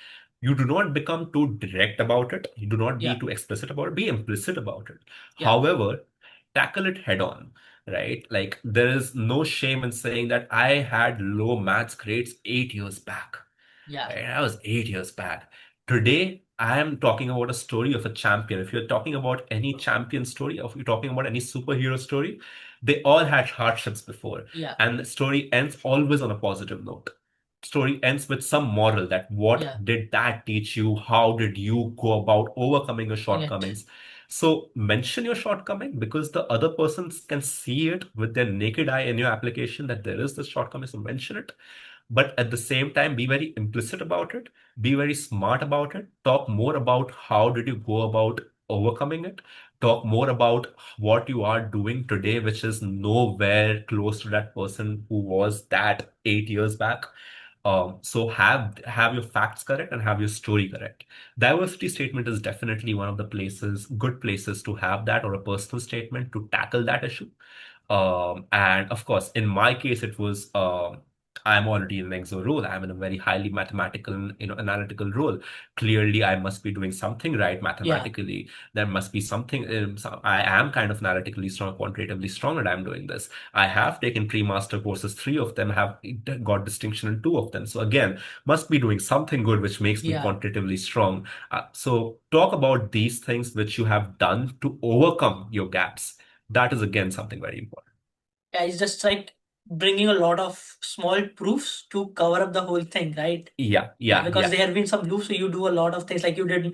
You do not become too direct about it. You do not be
yeah,
too explicit about it. Be implicit about it.
yeah,
However, tackle it head on, right? Like there is no shame in saying that I had low maths grades 8 years back.
yeah,
Right? I was 8 years back. Today, I am talking about a story of a champion. If you're talking about any champion story, or if you're talking about any superhero story, they all had hardships before.
yeah,
And the story ends always on a positive note. Story ends with some moral that
yeah.
what did that teach you? How did you go about overcoming your
Correct.
shortcomings? So mention your shortcoming because the other persons can see it with their naked eye in your application that there is this shortcoming. So mention it, but at the same time be very implicit about it, be very smart about it, talk more about how did you go about overcoming it, talk more about what you are doing today which is nowhere close to that person who was that 8 years back. So have your facts correct and have your story correct. Diversity statement is definitely one of the good places to have that, or a personal statement to tackle that issue. And of course, in my case, it was I'm already in an exo role. I'm in a very highly mathematical, analytical role. Clearly, I must be doing something right
Yeah,
mathematically. There must be something. I am kind of analytically strong, quantitatively strong, and I'm doing this. I have taken pre-master courses. Three of them have got distinction in two of them. So again, must be doing something good, which makes me
yeah.
quantitatively strong. So talk about these things which you have done to overcome your gaps. That is again something very important.
Yeah, it's just like bringing a lot of small proofs to cover up the whole thing, right?
Yeah,
Yeah,
yeah,
because
yeah,
there have been some loops, so you do a lot of things like you did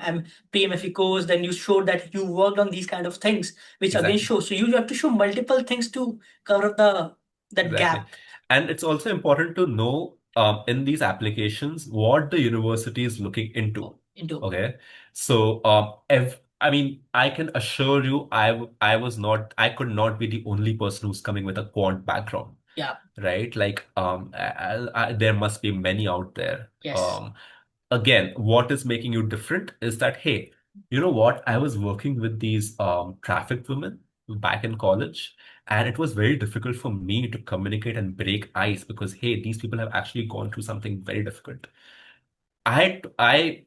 PMFE course, then you showed that you worked on these kind of things, which again
exactly.
shows. So you have to show multiple things to cover up the that
Exactly.
gap.
And it's also important to know in these applications what the university is looking into.
Into.
Okay. So if I mean, I can assure you, I was not, I could not be the only person who's coming with a quant background,
Yeah.
right? Like there must be many out there.
Yes.
Again, what is making you different is that, hey, you know what? I was working with these trafficked women back in college, and it was very difficult for me to communicate and break ice because, hey, these people have actually gone through something very difficult. I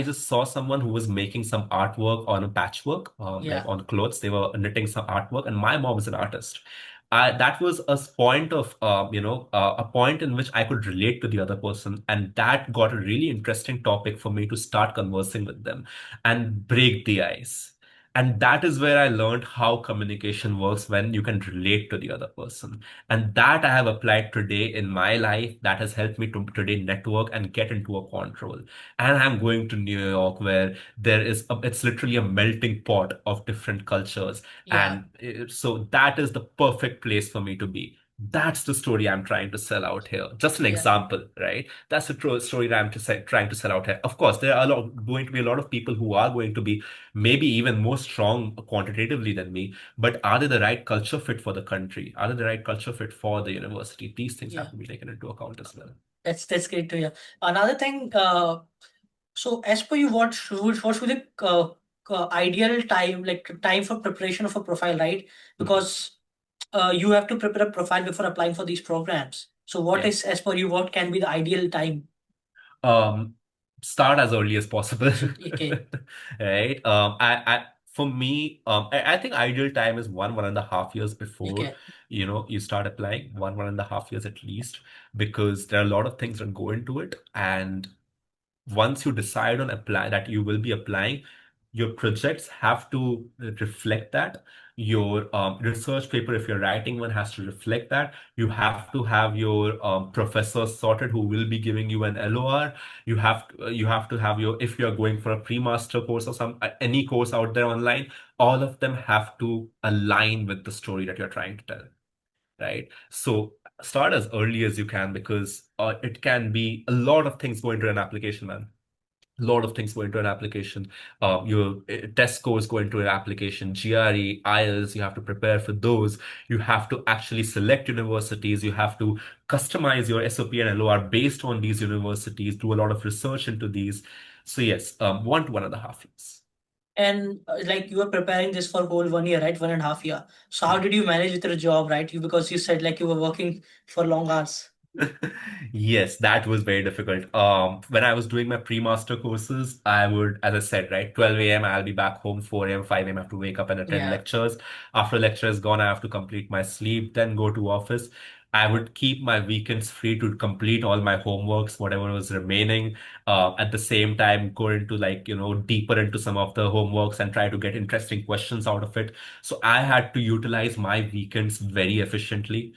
just saw someone who was making some artwork on a patchwork, like
Yeah.
on clothes. They were knitting some artwork, and my mom is an artist. That was a point of, a point in which I could relate to the other person, and that got a really interesting topic for me to start conversing with them and break the ice. And that is where I learned how communication works when you can relate to the other person. And that I have applied today in my life. That has helped me to today network and get into a quant role. And I'm going to New York where it's literally a melting pot of different cultures.
Yeah,
And so that is the perfect place for me to be. That's the story I'm trying to sell out here. Just an
yeah,
example, right? That's the true story that trying to sell out here. Of course, there are going to be a lot of people who are going to be maybe even more strong quantitatively than me, but are they the right culture fit for the country? Are they the right culture fit for the university? These things have
yeah.
to be taken into account as well.
That's great to hear. Another thing, so as per you, what should the ideal time, like time for preparation of a profile, right?
Mhm.
Because you have to prepare a profile before applying for these programs. So what
Yeah.
is, as per you, what can be the ideal time?
Um, Start as early as possible,
So okay,
right? For me, I think ideal time is 1.5 years before,
okay,
you start applying, 1.5 years at least, because there are a lot of things that go into it. And once you decide on apply that you will be applying, your projects have to reflect that. Your research paper, if you're writing one, has to reflect that. You have to have your professors sorted who will be giving you an LOR. You have to have your, if you're going for a pre-master course or any course out there online, all of them have to align with the story that you're trying to tell, right? So start as early as you can because it can be a lot of things go into an application, man. A lot of things go into an application. Your test scores go into an application, GRE, IELTS, you have to prepare for those. You have to actually select universities. You have to customize your SOP and LOR based on these universities, do a lot of research into these. So yes, 1 to 1.5 years.
and like you were preparing this for whole 1 year, right? 1.5 year. So how
Yeah.
did you manage with your job, right? You, because you said like you were working for long hours.
Yes, that was very difficult. When I was doing my pre-master courses, I would, as I said, right, 12 a.m. I'll be back home, 4 a.m., 5 a.m. I have to wake up and attend
Yeah,
lectures. After lecture is gone, I have to complete my sleep, then go to office. I would keep my weekends free to complete all my homeworks, whatever was remaining. At the same time, go into like, deeper into some of the homeworks and try to get interesting questions out of it. So I had to utilize my weekends very efficiently.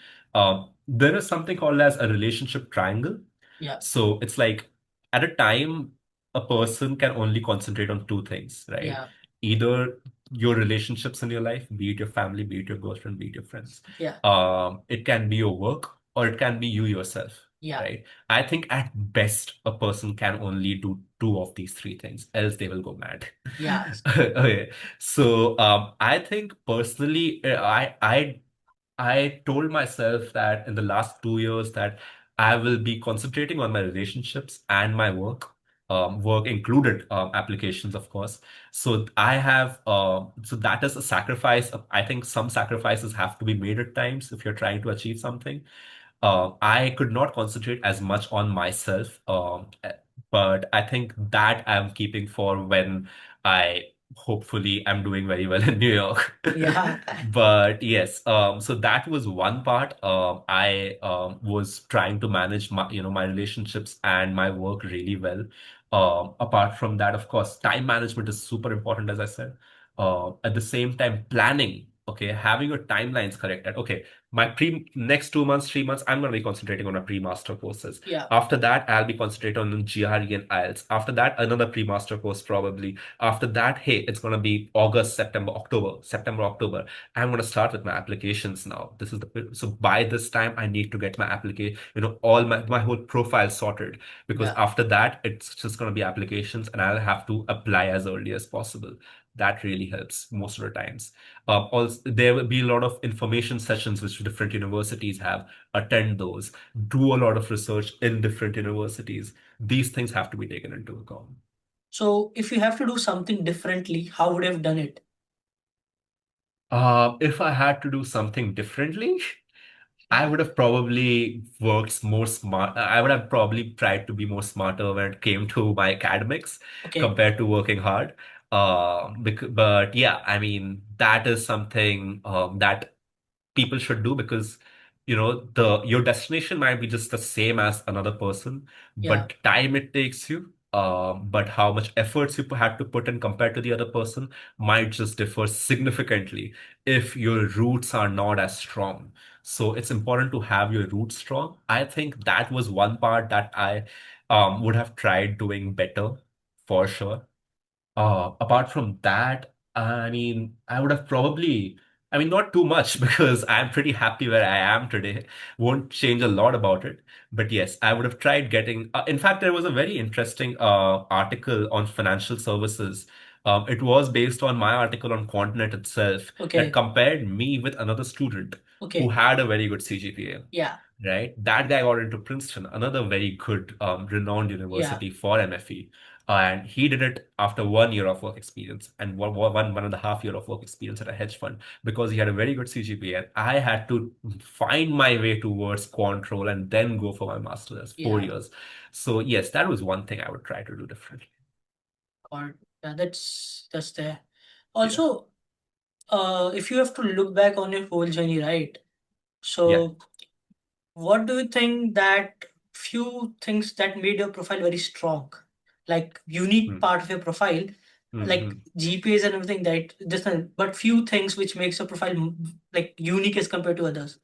There is something called as a relationship triangle.
yeah,
So it's like at a time, a person can only concentrate on two things, right?
yeah,
Either your relationships in your life, be it your family, be it your girlfriend, be it your friends.
yeah,
It can be your work or it can be you yourself,
yeah,
right? I think at best, a person can only do two of these three things, else they will go mad.
yeah,
Okay. So I think personally, I told myself that in the last 2 years that I will be concentrating on my relationships and my work, work included applications, of course. So so that is a sacrifice. I think some sacrifices have to be made at times if you're trying to achieve something. I could not concentrate as much on myself, but I think that I'm keeping for when I hopefully am doing very well in New York.
yeah.
But yes, so that was one part. I was trying to manage my relationships and my work really well. Apart from that, of course, time management is super important, as I said. At the same time, planning. Okay, having your timelines correct. That okay, my pre next 2 months, 3 months, I'm going to be concentrating on my pre-master courses.
Yeah.
After that, I'll be concentrating on GRE and IELTS. After that, another pre-master course probably. After that, hey, it's going to be August, September, October, September, October. I'm going to start with my applications now. This is so by this time, I need to get my application, all my whole profile sorted because
Yeah.
after that, it's just going to be applications and I'll have to apply as early as possible. That really helps most of the times. Also, there will be a lot of information sessions which different universities have. Attend those. Do a lot of research in different universities. These things have to be taken into account.
So if you have to do something differently, how would you have done it?
If I had to do something differently, I
Yeah.
would have probably worked more smart. I would have probably tried to be more smarter when it came to my academics
Okay.
compared to working hard. But yeah, I mean, that is something that people should do because the your destination might be just the same as another person,
Yeah.
but the time it takes you, but how much efforts you had to put in compared to the other person might just differ significantly if your roots are not as strong. So it's important to have your roots strong. I think that was one part that I would have tried doing better for sure. Apart from that, I mean, I would have probably, I mean, not too much because I'm pretty happy where I am today. Won't change a lot about it. But yes, I would have tried getting, in fact, there was a very interesting article on financial services. It was based on my article on QuantNet itself that
Okay.
compared me with another student who
Okay.
had a very good CGPA.
Yeah.
Right? That guy got into Princeton, another very good, renowned
Yeah.
university for MFE. And he did it after 1 year of work experience and one and a half year of work experience at a hedge fund because he had a very good CGPA. And I had to find my way towards control and then go for my master's. That's four
Yeah.
years. So yes, that was one thing I would try to do differently.
Or yeah, that's there.
Yeah.
Also, if you have to look back on your whole journey, right?
Yeah.
So, what do you think that few things that made your profile very strong, like unique
Hmm.
part of your profile, like
Hmm.
GPAs and everything that just but few things which makes your profile like unique as compared to others.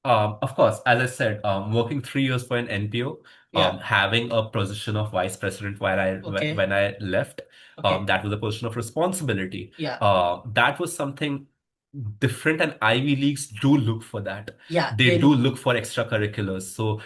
Of course, as I said, working 3 years for an NPO,
Yeah.
having a position of vice president while
Okay.
when I left,
Okay.
that was a position of responsibility.
Yeah.
That was something different, and Ivy Leagues do look for that.
Yeah.
They
They
do
do.
look for extracurriculars. So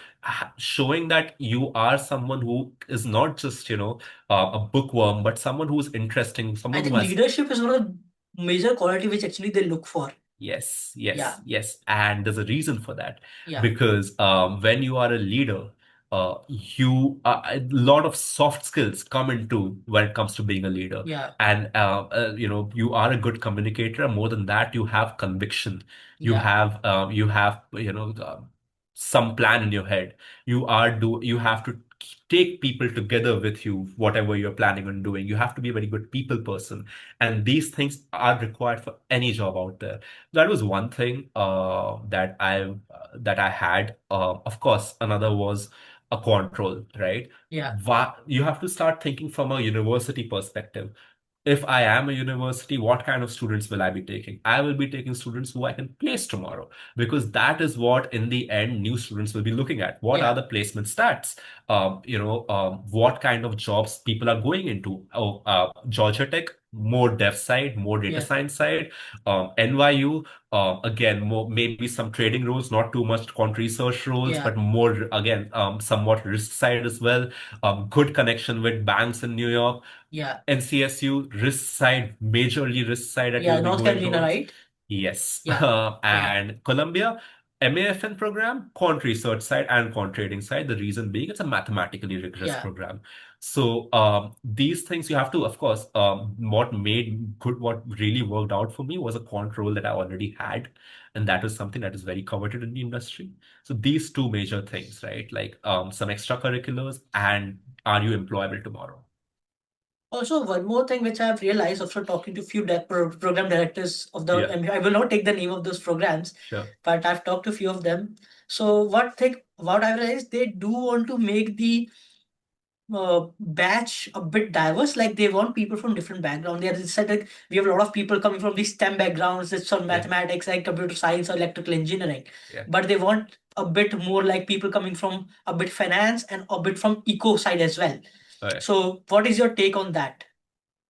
showing that you are someone who is not just, a bookworm, but someone who is interesting,
I
someone who
think
has.
leadership is one of the major quality which actually they look for.
Yes,
Yeah.
yes, yes. And there's a reason for that.
Yeah.
Because when you are a leader, you a lot of soft skills come into when it comes to being a leader.
Yeah.
And you are a good communicator. More than that, you have conviction.
Yeah.
You have some plan in your head. You have to take people together with you, whatever you're planning on doing. You have to be a very good people person. And these things are required for any job out there. That was one thing that I had. Of course, another was a control, right?
Yeah.
You have to start thinking from a university perspective. If I am a university, what kind of students will I be taking? I will be taking students who I can place tomorrow because that is what, in the end, new students will be looking at. What are
Yeah.
the placement stats? What kind of jobs people are going into? Oh, Georgia Tech, more dev side, more data
Yeah.
science side. NYU, again, more maybe some trading roles, not too much quant research roles,
Yeah.
but more again, somewhat risk side as well. Good connection with banks in New York.
Yeah.
NCSU, risk side, majorly risk side that
Yeah.
you'll be
North
going
Carolina,
towards.
right?
Yes.
Yeah. Yeah.
And Columbia, MAFN program, quant research side and quant trading side. The reason being it's a mathematically rigorous
Yeah.
program. So these things you have to, of course, what really worked out for me was a quant role that I already had. And that was something that is very coveted in the industry. So these two major things, right? Like some extracurriculars and are you employable tomorrow?
Also, one more thing which I've realized after talking to few program directors of the,
Yeah,
I will not take the name of those programs,
sure.
but I've talked to few of them. So what I realized, they do want to make the batch a bit diverse. Like they want people from different backgrounds. They said like we have a lot of people coming from these STEM backgrounds, it's on
Yeah,
mathematics, like computer science or electrical engineering.
yeah.
But they want a bit more like people coming from a bit finance and a bit from eco side as well.
Okay.
So what is your take on that?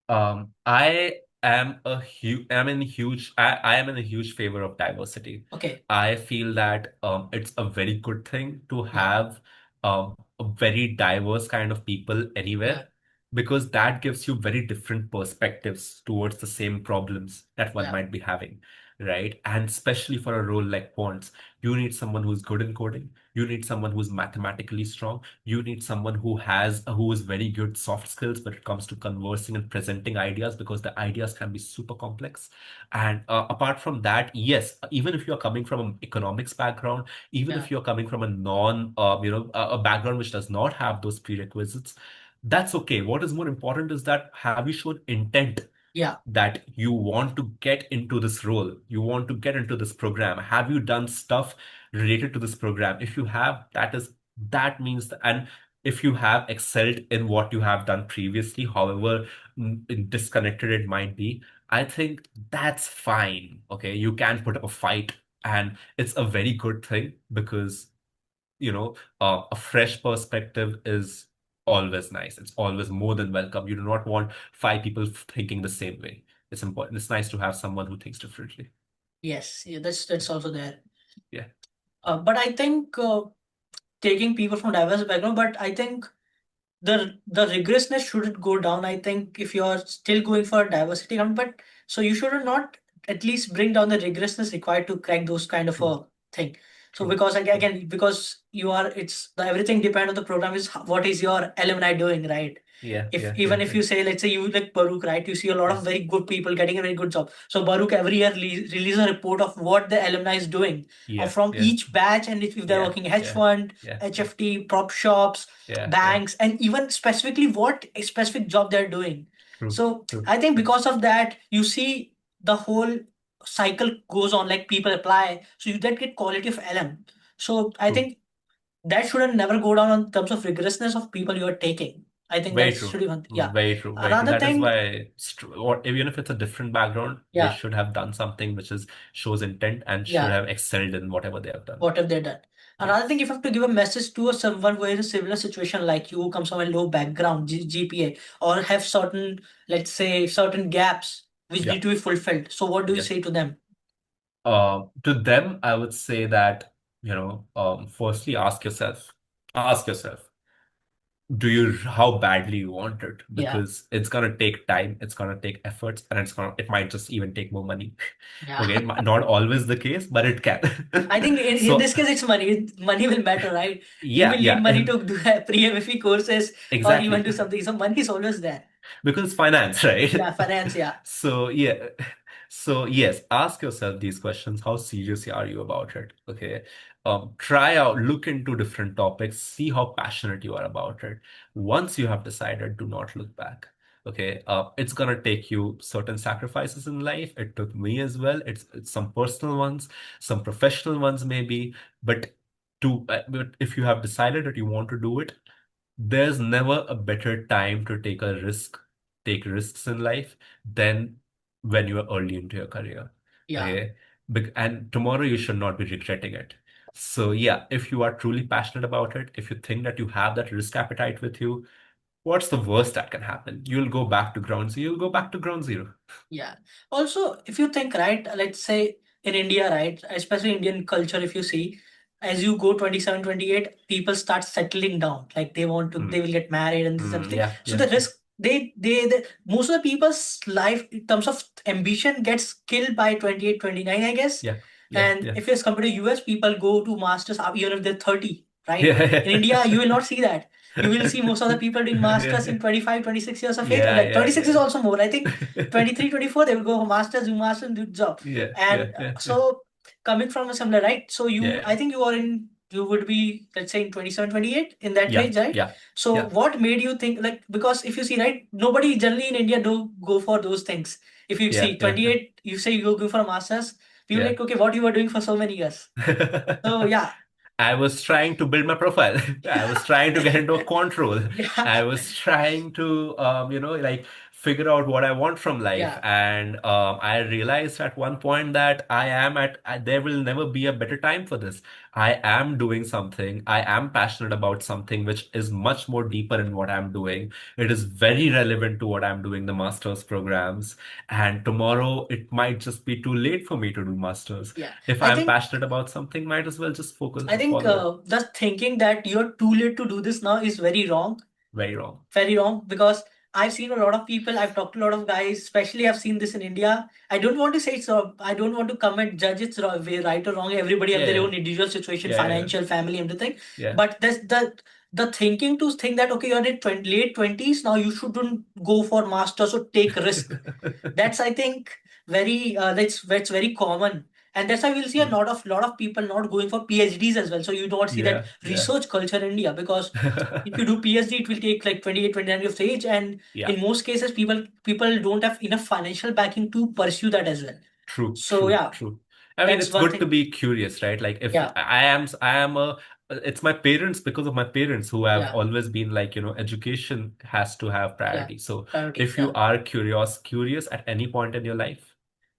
I am I am in a huge favor of diversity.
Okay.
I feel that it's a very good thing to
Yeah.
have a very diverse kind of people
Yeah.
anywhere because that gives you very different perspectives towards the same problems that one
Yeah.
might be having, right? And especially for a role like quants, you need someone who's good in coding, you need someone who's mathematically strong, you need someone who is very good soft skills when it comes to conversing and presenting ideas because the ideas can be super complex. And apart from that, yes, even if you're coming from an economics background, even
Yeah.
if you're coming from a non a background which does not have those prerequisites, that's okay. What is more important is that have you shown intent
Yeah.
that you want to get into this role, you want to get into this program. Have you done stuff related to this program? If you have, that means and if you have excelled in what you have done previously, however disconnected it might be, I think that's fine. Okay, you can put up a fight, and it's a very good thing because a fresh perspective is always nice. It's always more than welcome. You do not want five people thinking the same way. It's important. It's nice to have someone who thinks differently.
Yes, yeah, that's also there.
Yeah.
But I think taking people from diverse background, but I think the rigorousness shouldn't go down. I think if you're still going for a diversity count, but so you should not at least bring down the rigorousness required to crack those kind of
True.
a thing. So
True.
because
True.
again, because you are, it's the everything depend on the program is what is your alumni doing, right?
Yeah.
If
Yeah.
even
Yeah.
if
Yeah.
you say, let's say you like Baruch, right? You see a lot
Yeah.
of very good people getting a very good job. So Baruch every year release a report of what the alumni is doing
Yeah.
from
Yeah.
each batch, and if they're
Yeah.
working hedge
Yeah.
fund,
Yeah. Yeah.
HFT, prop shops,
Yeah. Yeah.
banks, and even specifically what a specific job they're doing.
True.
So
True.
I think
True.
because of that, you see the whole cycle goes on, like people apply, so you then get quality of LM. So I
True.
think that shouldn't never go down in terms of rigorousness of people you are taking. I think
Very
that
true.
should be one. Yeah.
Very true. Very true.
Another
That is
thing,
why, or even if it's a different background, they
yeah,
should have done something which is shows intent and should
yeah.
have excelled in whatever they have done.
What have they done?
Yeah.
Another thing, if you have to give a message to someone who is in a similar situation like you, who comes from a low background, GPA, or have certain, let's say, certain gaps which
Yeah.
need to be fulfilled. So what do you
Yes.
say to them?
To them, I would say that, firstly, ask yourself, how badly you want it?
Yeah,
Because it's gonna take time, it's gonna take efforts, and it might just even take more money.
yeah.
Okay, not always the case, but it can.
I think in
So,
this case it's money. Money will matter, right? You
yeah,
will need
yeah,
money to do pre-MFE courses or even
exactly.
do something. So money is always there.
Because it's finance, right?
Yeah, finance. Yeah,
So yeah, so yes, ask yourself these questions. How serious are you about it? Okay. Try out, look into different topics, see how passionate you are about it. Once you have decided, do not look back. Okay. It's gonna take you certain sacrifices in life. It took me as well. It's some personal ones, some professional ones maybe, but but if you have decided that you want to do it, there's never a better time to take risks in life than when you are early into your career.
yeah,
Okay. And tomorrow you should not be regretting it. So yeah, if you are truly passionate about it, if you think that you have that risk appetite with you, what's the worst that can happen? You'll go back to ground zero. You'll go back to ground zero.
yeah. Also, if you think, right, let's say in India, right, especially Indian culture, if you see, as you go 27, 28, people start settling down. Like they want to, they
Mm,
will get married and this and thing.
yeah,
So
yeah,
the
yeah,
risk, they most of the people's life in terms of ambition gets killed by 28, 29, I guess.
yeah, yeah,
And
yeah,
if it's compared to US, people go to masters even if they're 30, right? In
yeah,
India, you will not see that. You will see most of the people doing masters
yeah,
in 25, 26 years of age.
yeah,
Like
yeah,
26 is
yeah.
also more. I think 23, 24, they will go for masters, do masters, and do job.
Yeah, yeah,
And
yeah, yeah,
so coming from a similar, right? So you,
yeah,
I think you would be, let's say in 27, 28 in that
yeah,
range, right?
yeah,
So
yeah,
what made you think, like, because if you see, right, nobody generally in India do go for those things. If you
yeah,
see
yeah,
28, you say you go for a masters, people
yeah.
like, okay, what you were doing for so many years. So yeah,
I was trying to build my profile. I was trying to get into a quant role.
yeah,
I was trying to, like figure out what I want from life.
yeah,
And I realized at one point that there will never be a better time for this. I am doing something. I am passionate about something which is much more deeper in what I'm doing. It is very relevant to what I'm doing, the master's programs. And tomorrow it might just be too late for me to do masters.
yeah.
If
I
I'm
think
passionate about something, might as well just
I think
follow it.
the thinking that you're too late to do this now is very wrong.
Very wrong.
Very wrong, because I've seen a lot of people, I've talked to a lot of guys, especially I've seen this in India. I don't want to say it's wrong. I don't want to comment, judge it's wrong, way right or wrong. Everybody have
Yeah,
their
yeah,
own individual situation,
yeah, yeah,
financial, family, everything.
yeah.
But that's the thinking to think that okay, you're in 20, late 20s now, you shouldn't go for masters or take risk. That's I think very that's very common. And that's why we'll see a
True.
lot of people not going for PhDs as well. So you don't see that
Yeah, yeah.
research culture in India, because if you do PhD, it will take like 28, 29 years of age. And
Yeah.
in most cases, people don't have enough financial backing to pursue that as well.
True,
So
true,
yeah,
true. I mean,
that's
it's
one
good to
thing.
be curious, right? Like if
Yeah,
I am a it's my parents, because of my parents who have
Yeah,
always been like, education has to have
yeah,
priority. So
priority.
if you
Yeah,
are curious at any point in your life,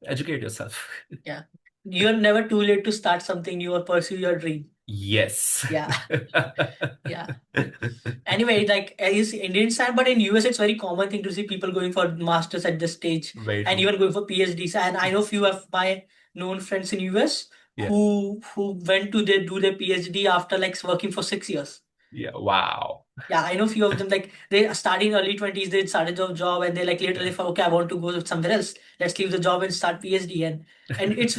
educate yourself.
yeah. You're never too late to start something new or pursue your dream.
Yes.
Yeah, yeah. Anyway, like you see Indian side, but in US it's very common thing to see people going for masters at this stage
Very
and
true.
even going for PhDs. And I know few of my known friends in US
Yeah.
who went to do their PhD after like working for 6 years.
Yeah. Wow.
Yeah, I know few of them like they started in early 20s, they started a job and they like later they
Yeah.
thought, okay, I want to go somewhere else. Let's leave the job and start PhD. And it's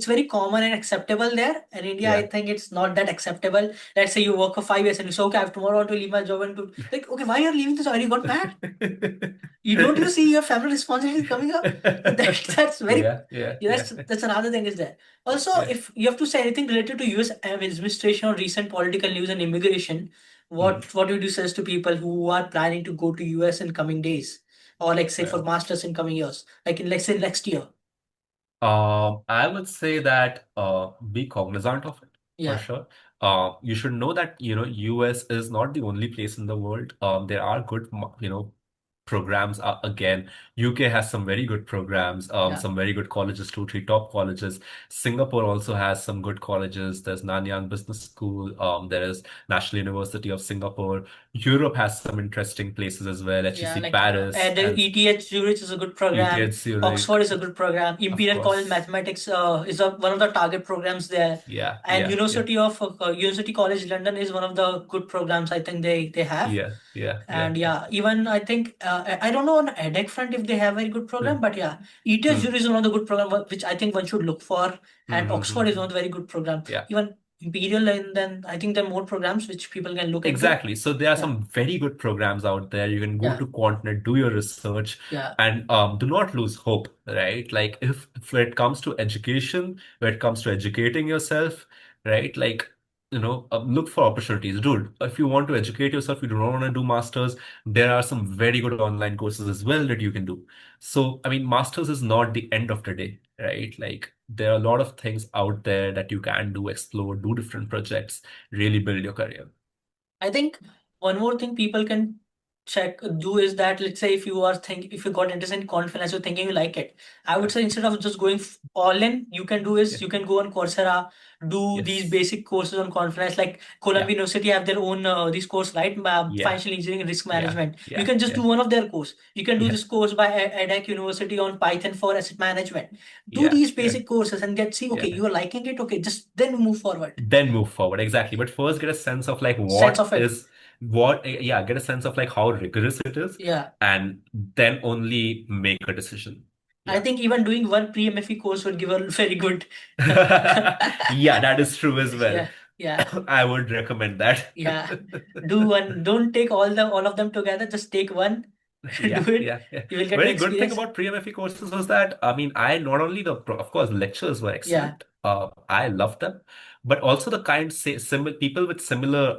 very common and acceptable there. In India, I
Yeah.
think it's not that acceptable. Let's say you work for 5 years and you say, okay, I have tomorrow I want to leave my job and to like, okay, why are you leaving this? Are you got mad? You don't you see your family responsibility coming up? So that's very
Yeah. Yeah.
yeah,
Yeah.
that's another thing is there. Also,
Yeah.
if you have to say anything related to US administration or recent political news and immigration,
Mhm.
what would you say to people who are planning to go to US in coming days? Or like say for
Well,
masters in coming years, like in let's say next year.
I would say that be cognizant of it for
Yeah,
sure. You should know that US is not the only place in the world. There are good programs. Again, UK has some very good programs.
yeah,
Some very good colleges, two, three top colleges. Singapore also has some good colleges. There's Nanyang Business School. There is National University of Singapore. Europe has some interesting places as well.
yeah.
HEC
Like
Paris
and the
and
ETH Zurich is a good program.
ETH Zurich,
Oxford is a good program.
of
Imperial College
course.
Mathematics is one of the target programs there.
Yeah,
And
yeah, yeah.
University College London is one of the good programs I think they have.
Yeah, yeah, yeah,
And
yeah.
yeah, even I think I don't know on edX front if they have very good program,
Mm,
but yeah, ETH
mm,
Zurich is one of the good program which I think one should look for,
mm,
and Oxford is one of
mm.
the very good program.
Yeah,
Even Imperial, and then I think there are more programs which people can look into.
exactly. So there are
Yeah,
some very good programs out there. You can go
yeah,
to Quantnet, do your research,
yeah.
and do not lose hope, right? Like if when it comes to education, when it comes to educating yourself, right? Like, look for opportunities. Dude, if you want to educate yourself, you do not want to do masters, there are some very good online courses as well that you can do. So, I mean, masters is not the end of the day, right? Like there are a lot of things out there that you can do, explore, do different projects, really build your career.
I think one more thing people can do is that let's say if you got interested in confidence, you're thinking you like it. I would
Yeah.
say instead of just going all in, you can do is
Yeah.
you can go on Coursera, do these
Yes.
basic courses on confidence. Like
Yeah.
Columbia University have their own these course, right?
Yeah.
Financial engineering and risk
Yeah.
management. You
Yeah.
can just do
Yeah.
one of their course. You can do
Yeah.
this course by edX University on Python for asset management. Do
Yeah.
these
Yeah.
basic courses and get see okay,
Yeah.
you are liking it. Okay, just then move forward.
Then move forward. Exactly. But first get a sense of like
Sense of it.
get a sense of like how rigorous it is,
Yeah.
and then only make a decision.
I
Yeah.
think even doing one pre-MFE course would give a very good.
Yeah, that is true as well.
Yeah, yeah,
I would recommend that.
yeah. Do one. Don't take all of them together. Just take one. Do
Yeah,
it.
yeah, yeah.
You will get an
Very good thing
experience.
about pre-MFE courses was that, I mean, I not only of course, lectures were
Yeah,
excellent. I loved them, but also the kind say similar people with similar,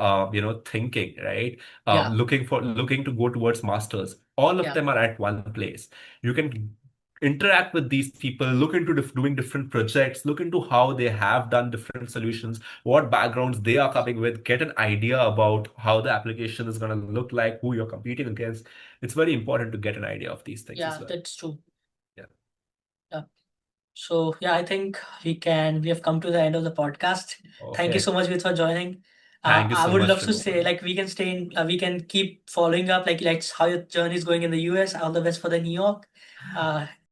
thinking, right?
yeah,
Looking to go towards masters. All of
yeah,
them are at one place. You can interact with these people, look into doing different projects, look into how they have done different solutions, what backgrounds they are coming with, get an idea about how the application is going to look like, who you're competing against. It's very important to get an idea of these things as
yeah.
well.
That's true.
Yeah.
Yeah. So yeah, I think we have come to the end of the podcast. Thank you
Okay.
so much, Vit, for joining.
Thank you
I
so
would
much,
love to say
Shriman.
like we can stay in, we can keep following up like how your journey is going in the US. All the best for the New York. Uh,